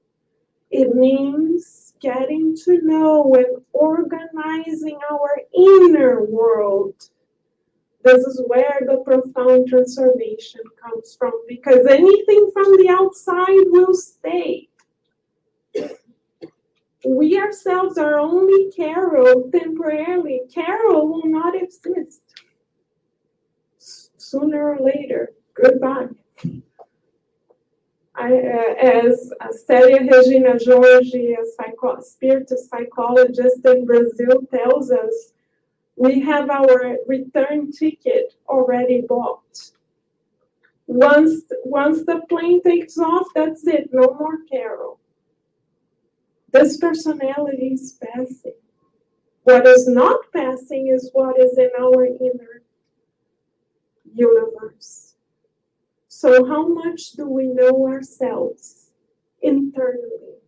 It means getting to know and organizing our inner world. This is where the profound transformation comes from, because anything from the outside will stay. We ourselves are only Carol temporarily. Carol will not exist. Sooner or later, goodbye. As Célia Regina Jorge, a spirit psychologist in Brazil, tells us, we have our return ticket already bought. Once the plane takes off, that's it, no more Carol. This personality is passing. What is not passing is what is in our inner universe. So how much do we know ourselves internally?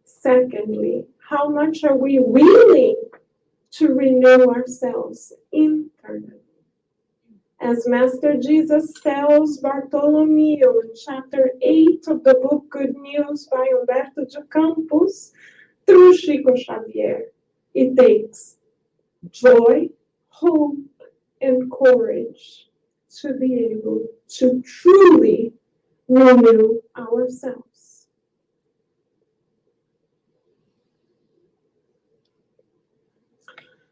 Secondly, how much are we willing to renew ourselves internally? As Master Jesus tells Bartolomeo in chapter 8 of the book Good News by Humberto de Campos, through Chico Xavier, it takes joy, hope, and courage to be able to truly renew ourselves.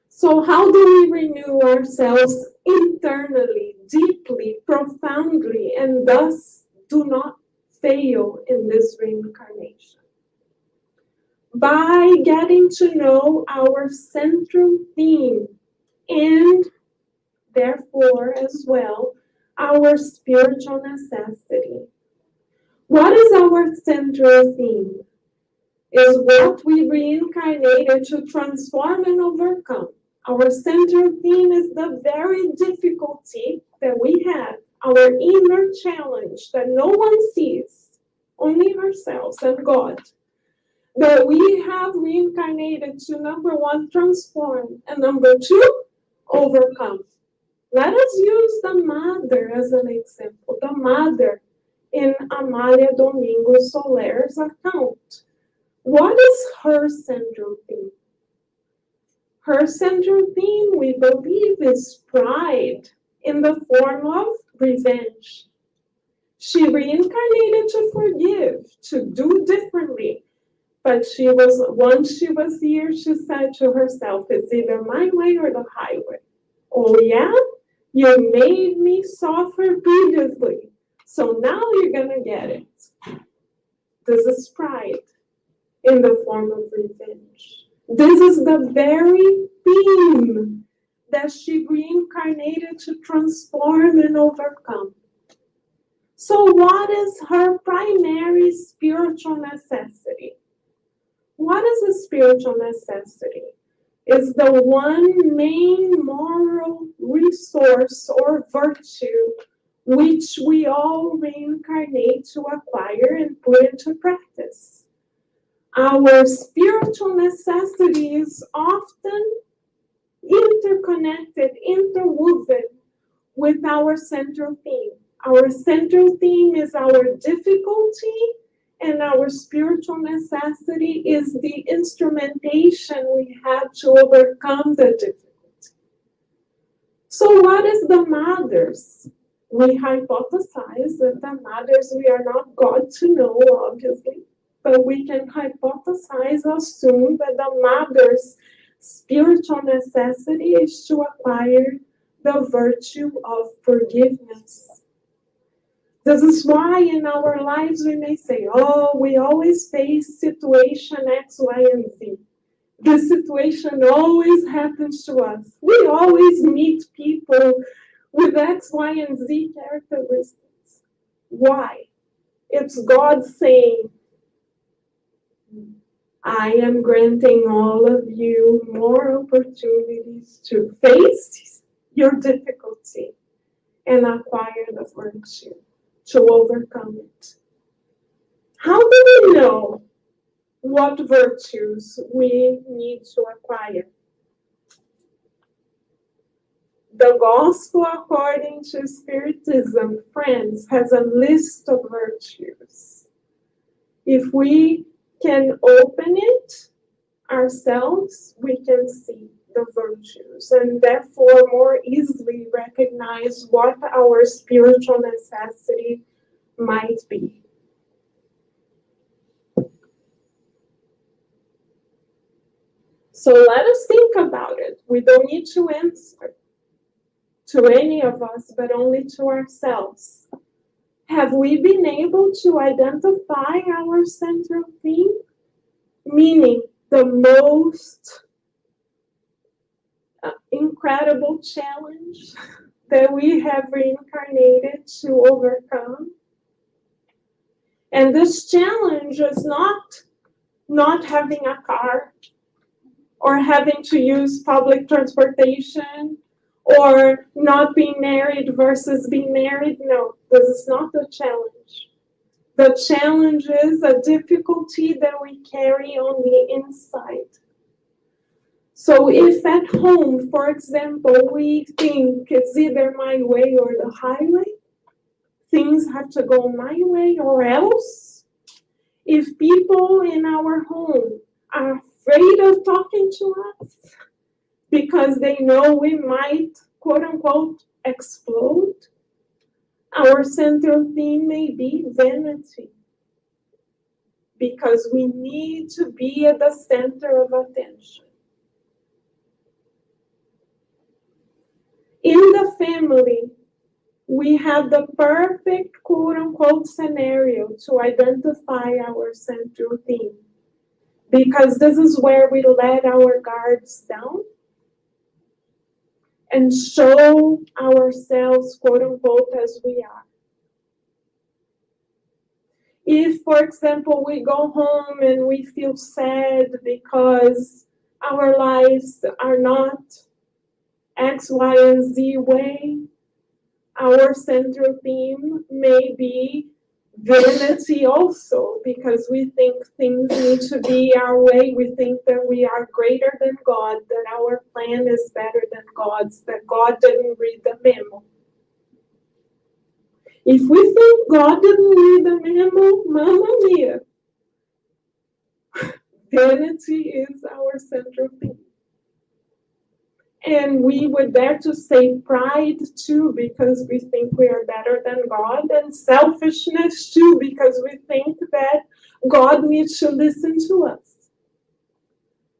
So how do we renew ourselves internally, deeply, profoundly, and thus do not fail in this reincarnation? By getting to know our central theme and therefore as well our spiritual necessity. What is our central theme? Is what we reincarnated to transform and overcome. Our central theme is the very difficulty that we have, our inner challenge that no one sees, only ourselves and God, that we have reincarnated to, number one, transform, and number two, overcome. Let us use the mother as an example, the mother in Amália Domingos Soler's account. What is her central theme? Her central theme, we believe, is pride in the form of revenge. She reincarnated to forgive, to do differently. But once she was here, she said to herself, it's either my way or the highway. Oh yeah? You made me suffer previously. So now you're gonna get it. This is pride in the form of revenge. This is the very theme that she reincarnated to transform and overcome. So what is her primary spiritual necessity? What is a spiritual necessity? It's the one main moral resource or virtue which we all reincarnate to acquire and put into practice. Our spiritual necessity is often interconnected, interwoven with our central theme. Our central theme is our difficulty, and our spiritual necessity is the instrumentation we have to overcome the difficulty. So what is the mothers? We hypothesize that the mothers, we are not God to know, obviously, but we can hypothesize, assume that the mother's spiritual necessity is to acquire the virtue of forgiveness. This is why in our lives we may say, oh, we always face situation X, Y, and Z. This situation always happens to us. We always meet people with X, Y, and Z characteristics. Why? It's God saying, I am granting all of you more opportunities to face your difficulty and acquire the virtue to overcome it. How do we know what virtues we need to acquire? The Gospel according to Spiritism, friends, has a list of virtues. If we can open it ourselves, we can see the virtues and therefore more easily recognize what our spiritual necessity might be. So let us think about it. We don't need to answer to any of us, but only to ourselves. Have we been able to identify our central theme? Meaning the most incredible challenge that we have reincarnated to overcome. And this challenge is not having a car or having to use public transportation, or not being married versus being married. No, this is not the challenge. The challenge is a difficulty that we carry on the inside. So if at home, for example, we think it's either my way or the highway, things have to go my way or else, if people in our home are afraid of talking to us because they know we might, quote unquote, explode, our central theme may be vanity, because we need to be at the center of attention. In the family, we have the perfect, quote unquote, scenario to identify our central theme, because this is where we let our guards down and show ourselves, quote unquote, as we are. If, for example, we go home and we feel sad because our lives are not X, Y, and Z way, our central theme may be vanity also, because we think things need to be our way. We think that we are greater than God, that our plan is better than God's, that God didn't read the memo. If we think God didn't read the memo, mamma mia, vanity is our central theme. And we would dare to say pride too, because we think we are better than God, and selfishness too, because we think that God needs to listen to us.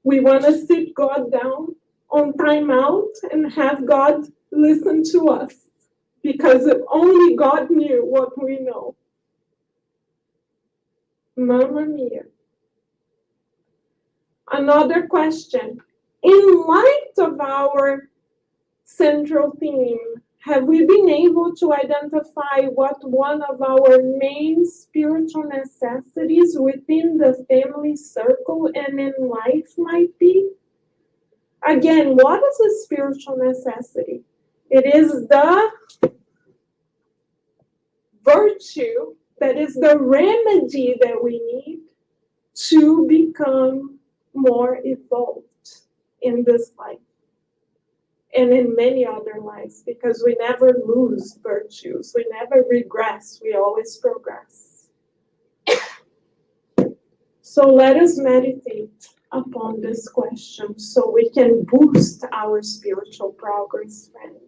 We want to sit God down on timeout and have God listen to us, because if only God knew what we know. Mamma mia. Another question. In light of our central theme, have we been able to identify what one of our main spiritual necessities within the family circle and in life might be? Again, what is a spiritual necessity? It is the virtue, that is the remedy that we need to become more evolved in this life and in many other lives, because we never lose virtues, we never regress, we always progress. So let us meditate upon this question so we can boost our spiritual progress, friends.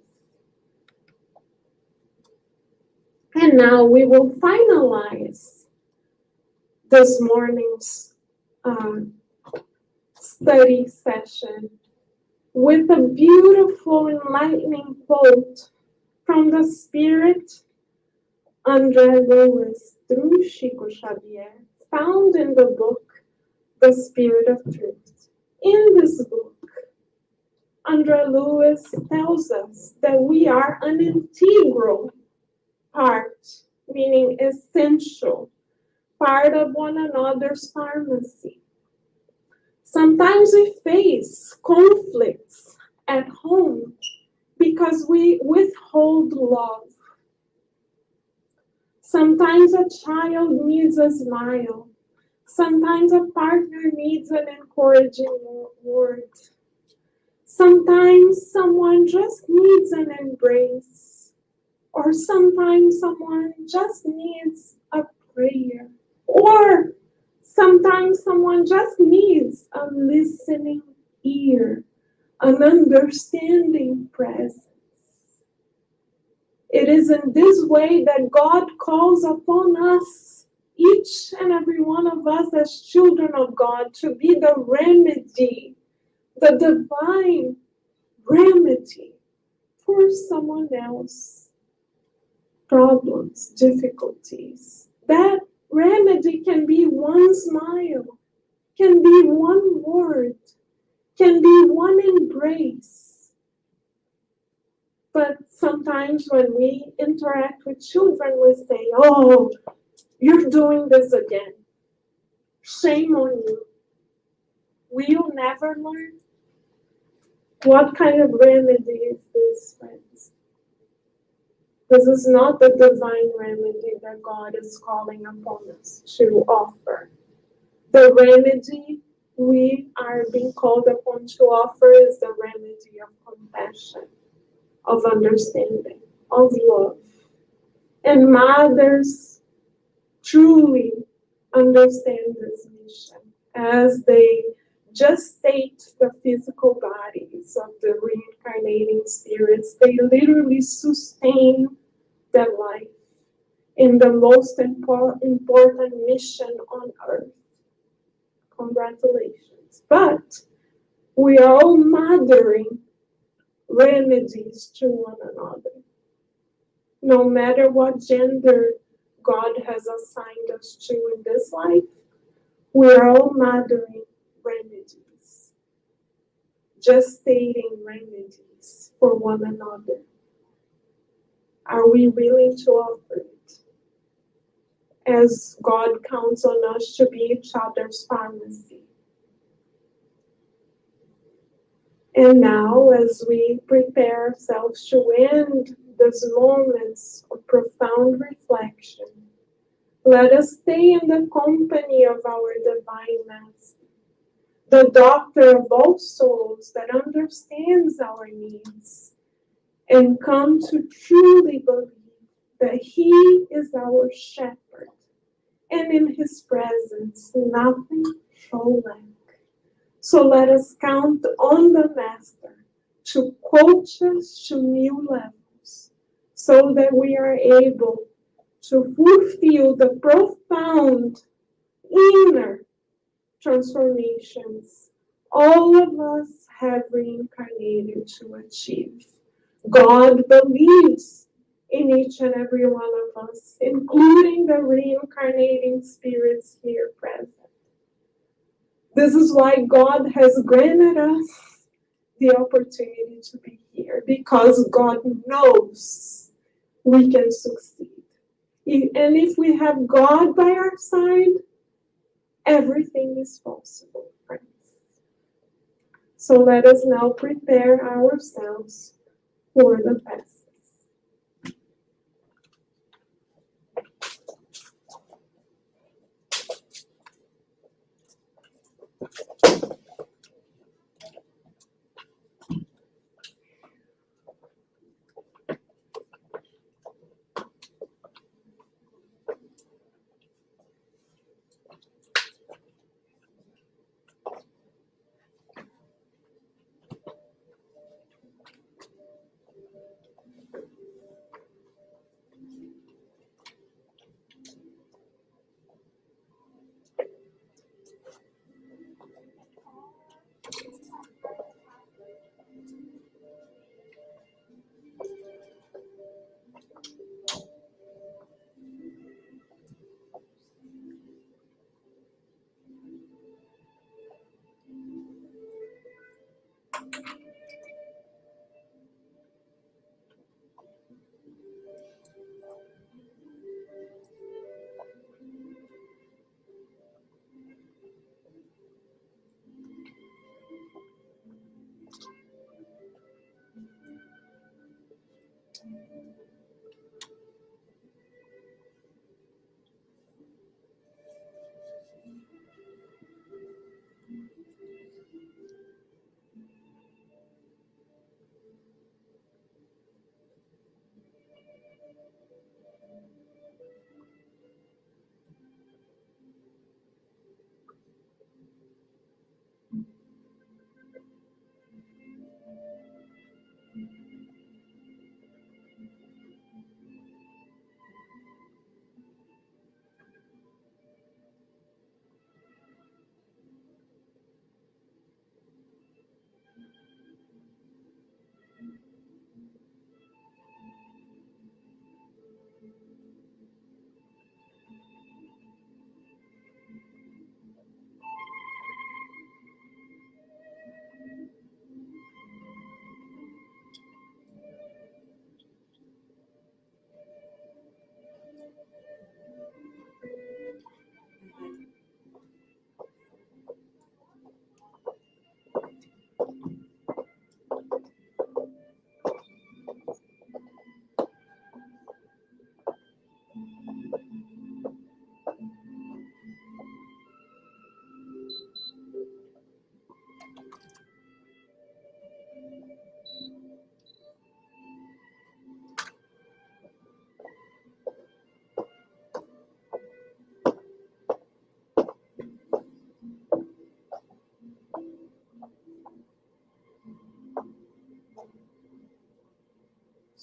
And now we will finalize this morning's study session with a beautiful, enlightening quote from the Spirit, André Lewis, through Chico Xavier, found in the book, The Spirit of Truth. In this book, André Lewis tells us that we are an integral part, meaning essential, part of one another's pharmacy. Sometimes we face conflicts at home because we withhold love. Sometimes a child needs a smile. Sometimes a partner needs an encouraging word. Sometimes someone just needs an embrace. Or sometimes someone just needs a prayer. Or sometimes someone just needs a listening ear, an understanding presence. It is in this way that God calls upon us, each and every one of us as children of God, to be the remedy, the divine remedy for someone else's problems, difficulties. That remedy can be one smile, can be one word, can be one embrace. But sometimes when we interact with children, we say, "Oh, you're doing this again. Shame on you." Will you never learn? What kind of remedy is this, friends? This is not the divine remedy that God is calling upon us to offer. The remedy we are being called upon to offer is the remedy of compassion, of understanding, of love. And mothers truly understand this mission as they gestate the physical bodies of the reincarnating spirits. They literally sustain their life in the most important mission on earth. Congratulations. But we are all mothering remedies to one another. No matter what gender God has assigned us to in this life, we are all mothering remedies, gestating remedies for one another. Are we willing to offer it? As God counts on us to be each other's pharmacy. And now, as we prepare ourselves to end these moments of profound reflection, let us stay in the company of our Divine Master, the Doctor of all souls that understands our needs, and come to truly believe that He is our shepherd, and in His presence nothing shall lack. So let us count on the Master to coach us to new levels so that we are able to fulfill the profound inner transformations all of us have reincarnated to achieve. God believes in each and every one of us, including the reincarnating spirits here present. This is why God has granted us the opportunity to be here, because God knows we can succeed. And if we have God by our side, everything is possible, friends. So let us now prepare ourselves for the passage.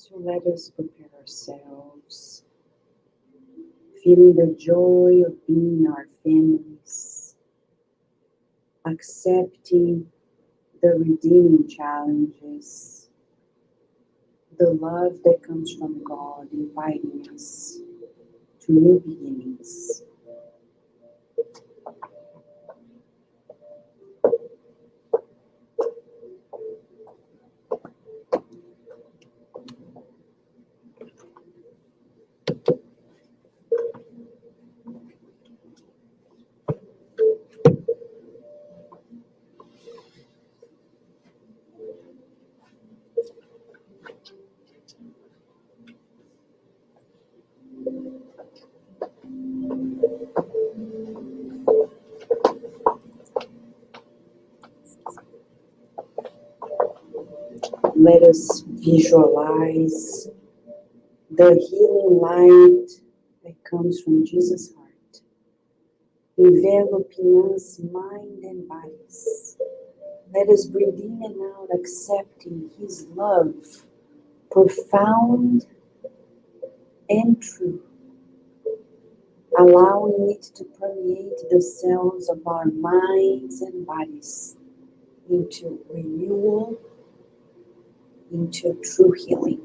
So let us prepare ourselves, feeling the joy of being our families, accepting the redeeming challenges, the love that comes from God inviting us to new beginnings. Let us visualize the healing light that comes from Jesus' heart, enveloping us, mind and bodies. Let us breathe in and out, accepting His love, profound and true, allowing it to permeate the cells of our minds and bodies into renewal, into true healing.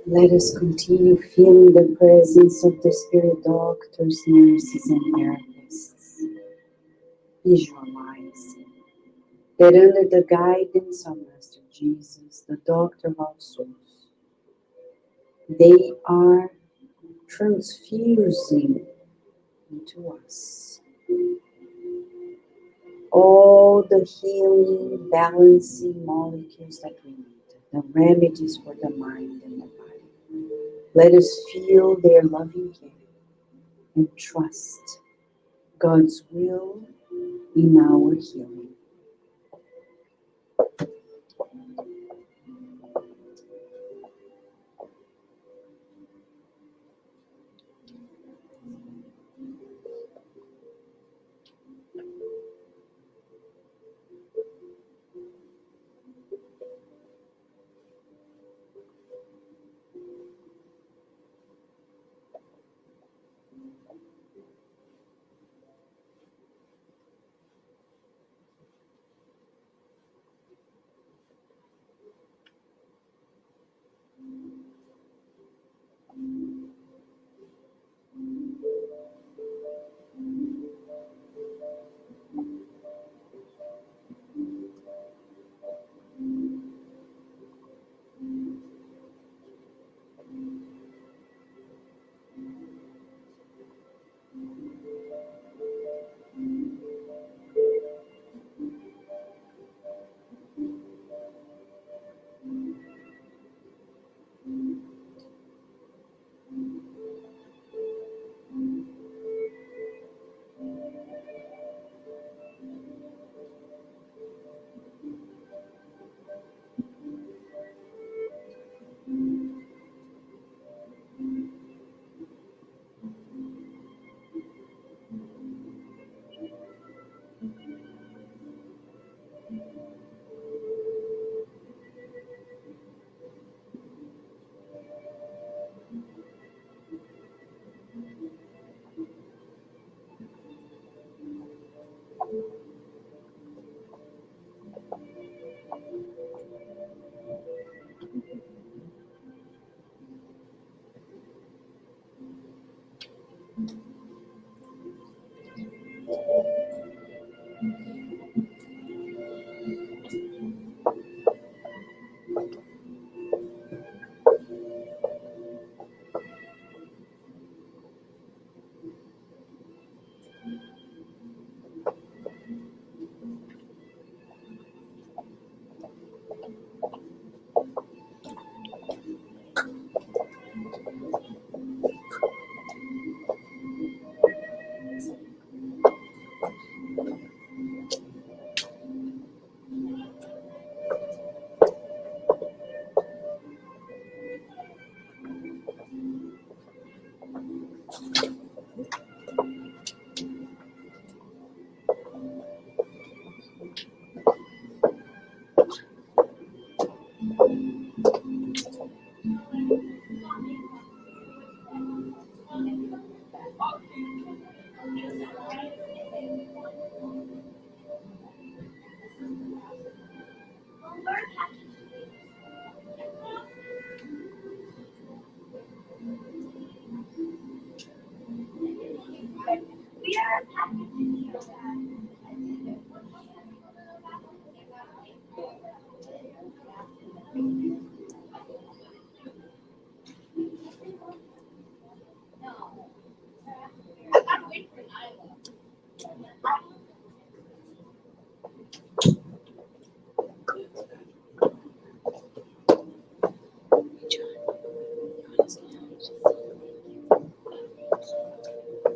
Let us continue feeling the presence of the spirit doctors, nurses, and therapists. Visualize that under the guidance of Master Jesus, the doctor of our souls, they are transfusing into us all the healing, balancing molecules that we need, the remedies for the mind and the body. Let us feel their loving care and trust God's will in our healing.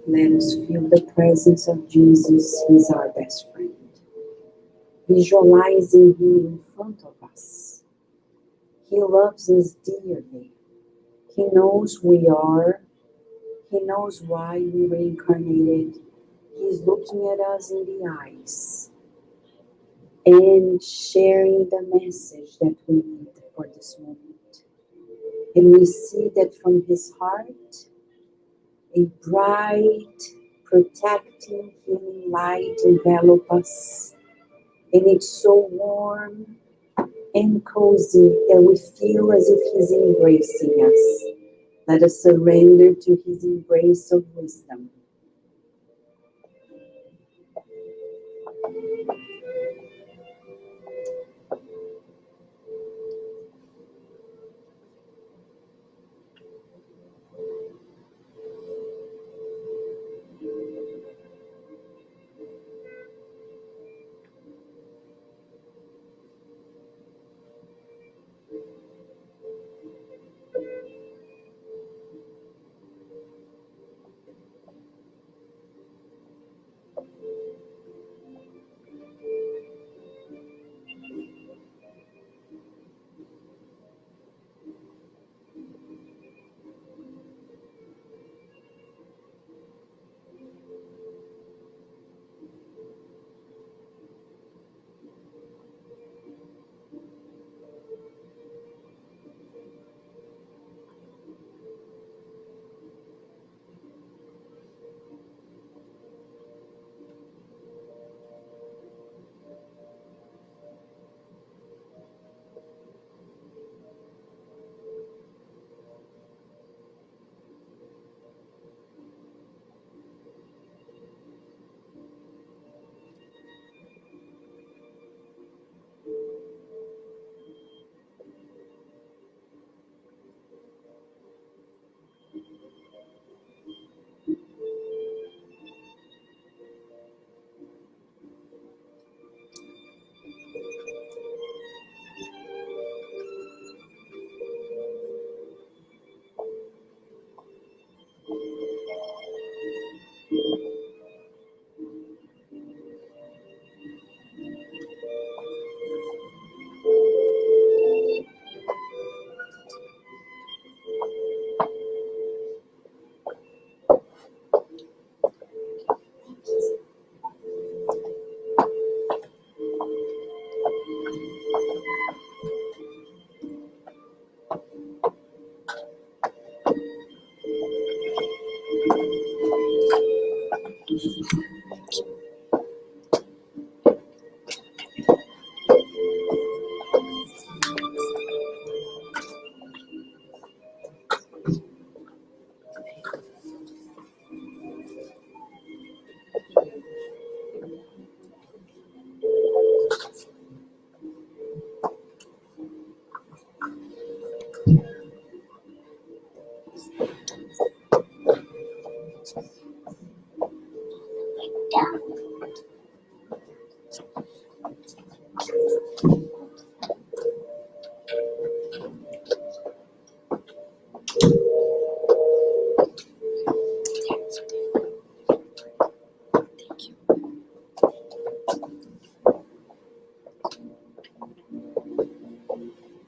Let us feel the presence of Jesus. He's our best friend. Visualizing him in front of us. He loves us dearly. He knows who we are. He knows why we reincarnated. He's looking at us in the eyes and sharing the message that we need for this moment. And we see that from his heart, a bright, protecting, healing light envelops us. And it's so warm and cozy that we feel as if he's embracing us. Let us surrender to his embrace of wisdom.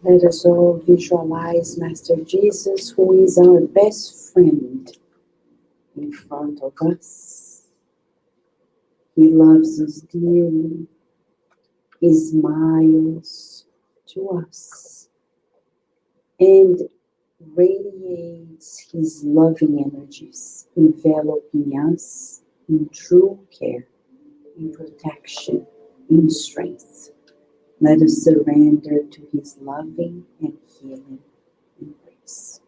Let us all visualize Master Jesus, who is our best friend, in front of us. He loves us dearly. He smiles to us and radiates his loving energies, enveloping us in true care, in protection, in strength. Let us surrender to his loving and healing embrace.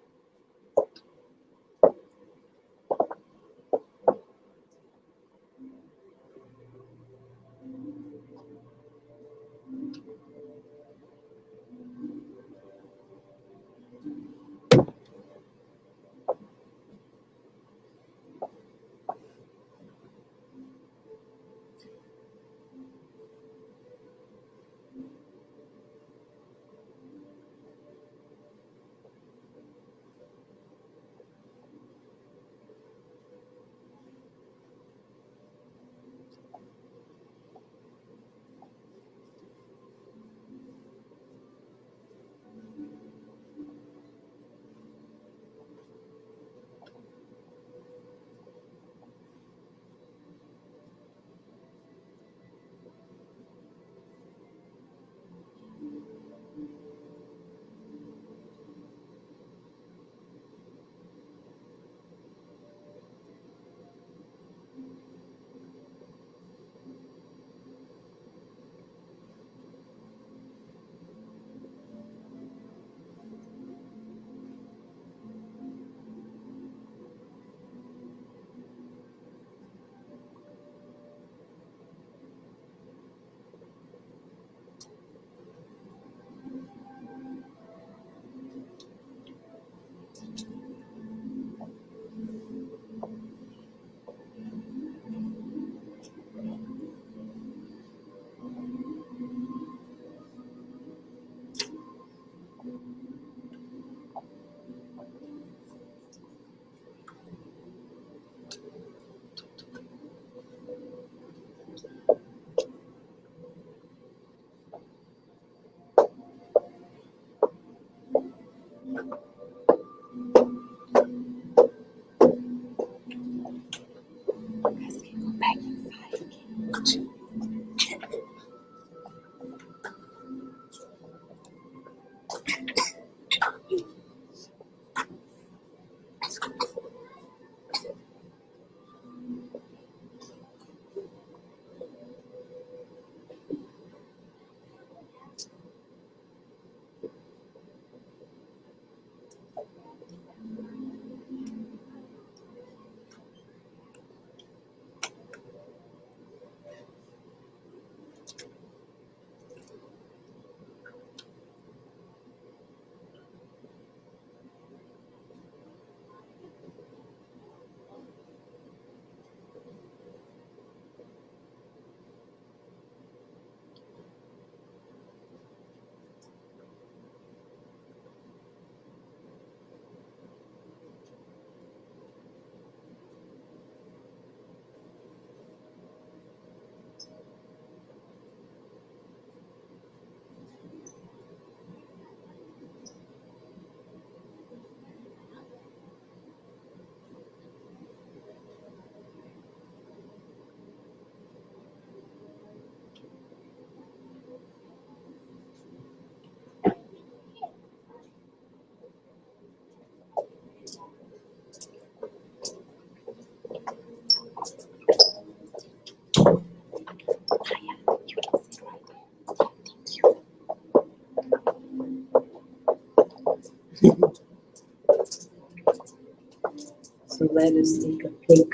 So let us take a peek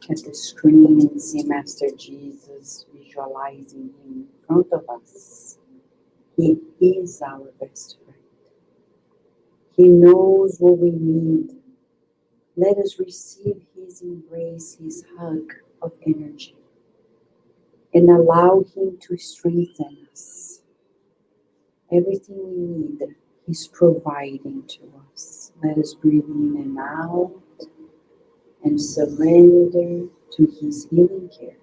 at the screen and see Master Jesus, visualizing him in front of us. He is our best friend. He knows what we need. Let us receive his embrace, his hug of energy, and allow him to strengthen us. Everything we need, he's providing to us. Let us breathe in and out and surrender to his healing care.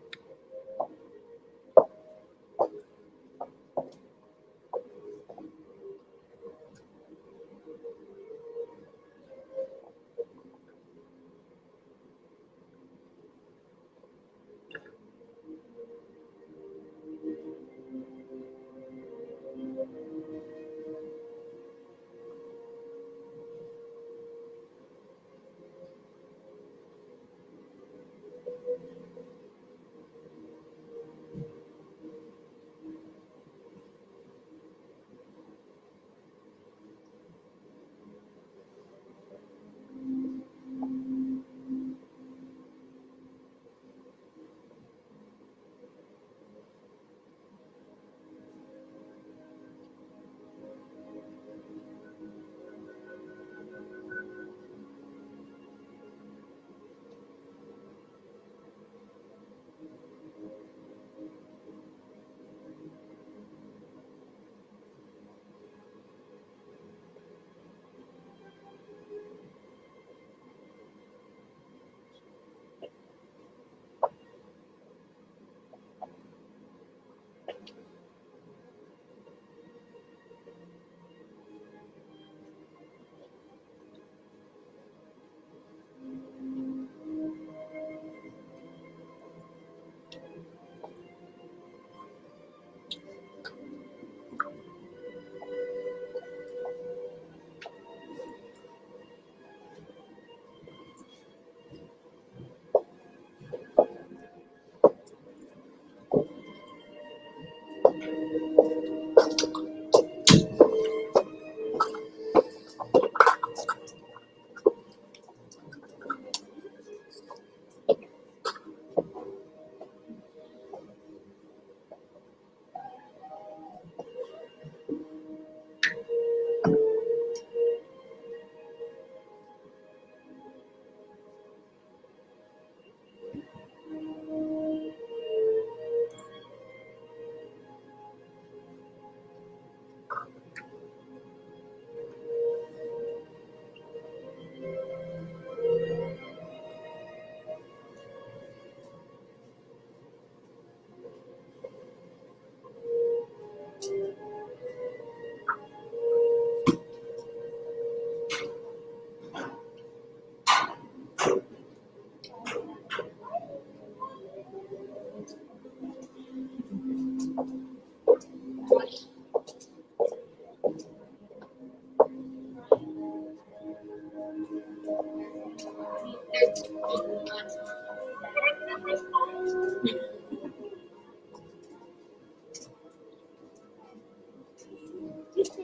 Okay.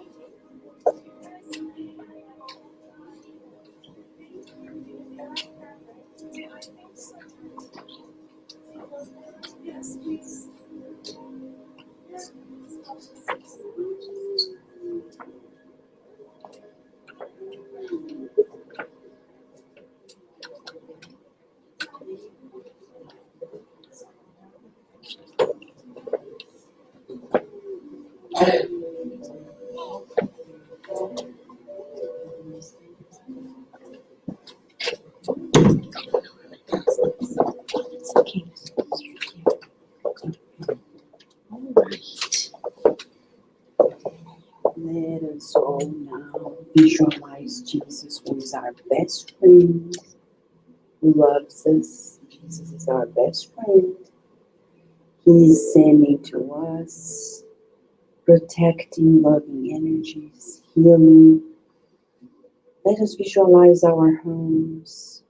All right. Let us all now visualize Jesus, who is our best friend, who loves us. Jesus is our best friend. He is sending to us protecting, loving energies, healing. Let us visualize our homes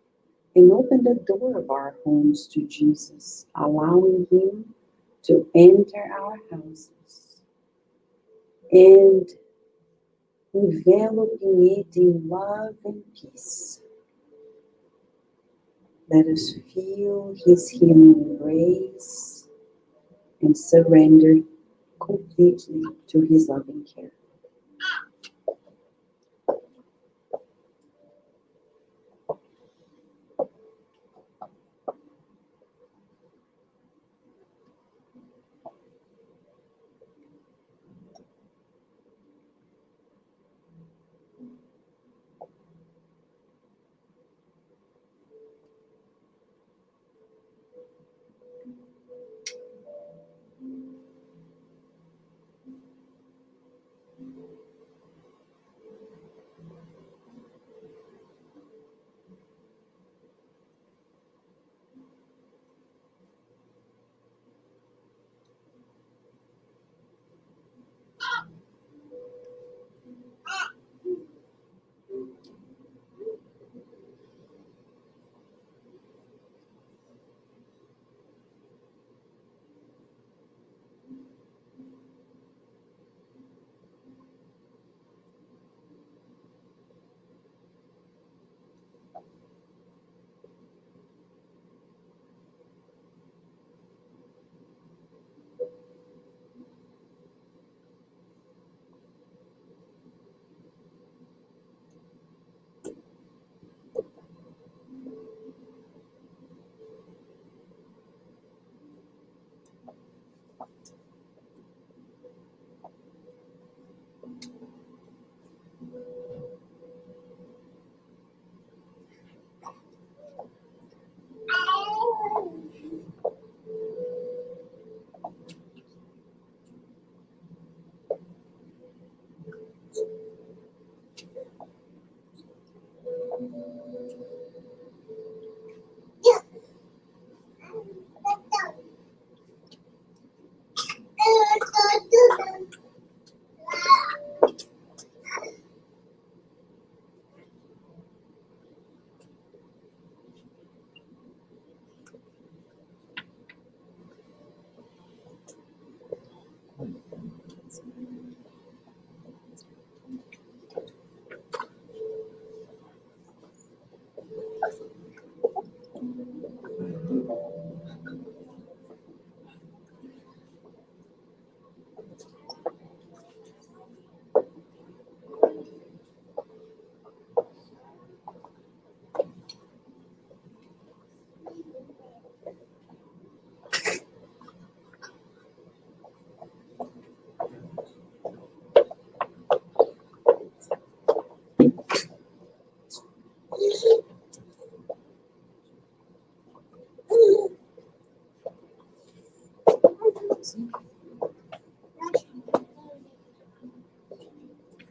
and open the door of our homes to Jesus, allowing him to enter our houses and enveloping it in love and peace. Let us feel His healing embrace and surrender completely to His loving care.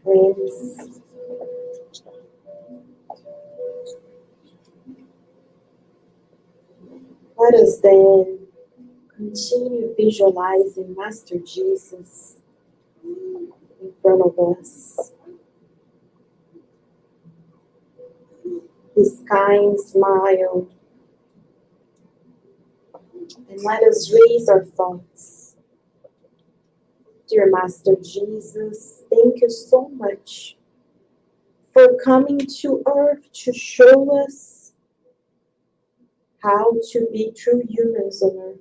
Friends, let us then continue visualizing Master Jesus in front of us. His kind smile. And let us raise our thoughts. Dear Master Jesus, thank you so much for coming to earth to show us how to be true humans on earth.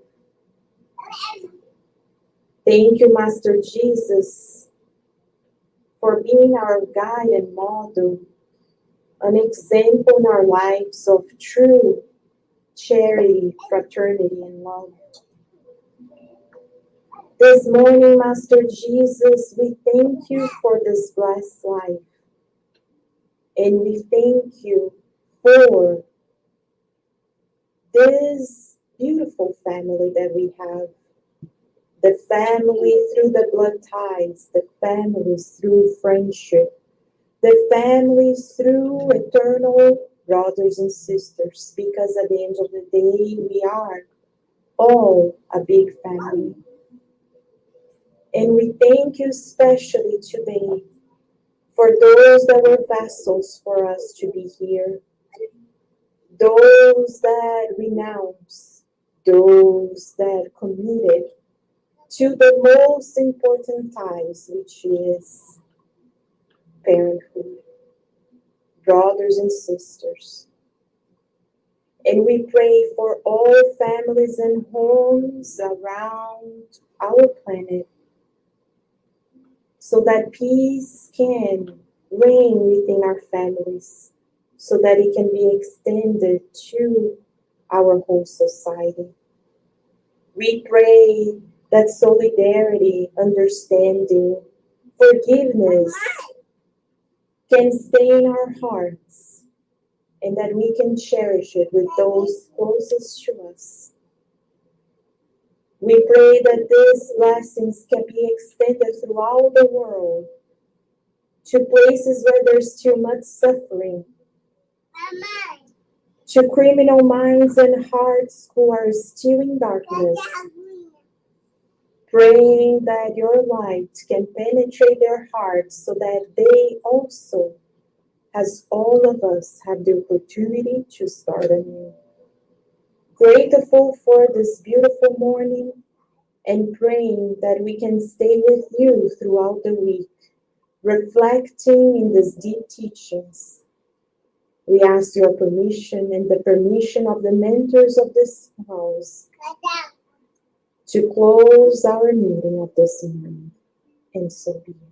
Thank you, Master Jesus, for being our guide and model, an example in our lives of true charity, fraternity, and love. This morning, Master Jesus, we thank you for this blessed life. And we thank you for this beautiful family that we have. The family through the blood ties, the families through friendship, the families through eternal brothers and sisters, because at the end of the day, we are all a big family. And we thank you especially today for those that were vessels for us to be here, those that renounce, those that committed to the most important ties, which is parenthood, brothers and sisters. And we pray for all families and homes around our planet so that peace can reign within our families, so that it can be extended to our whole society. We pray that solidarity, understanding, forgiveness can stay in our hearts and that we can cherish it with those closest to us. We pray that these blessings can be extended throughout the world to places where there's too much suffering, to criminal minds and hearts who are still in darkness, praying that your light can penetrate their hearts so that they also, as all of us, have the opportunity to start anew. Grateful for this beautiful morning and praying that we can stay with you throughout the week, reflecting in these deep teachings. We ask your permission and the permission of the mentors of this house to close our meeting of this morning, and so be it.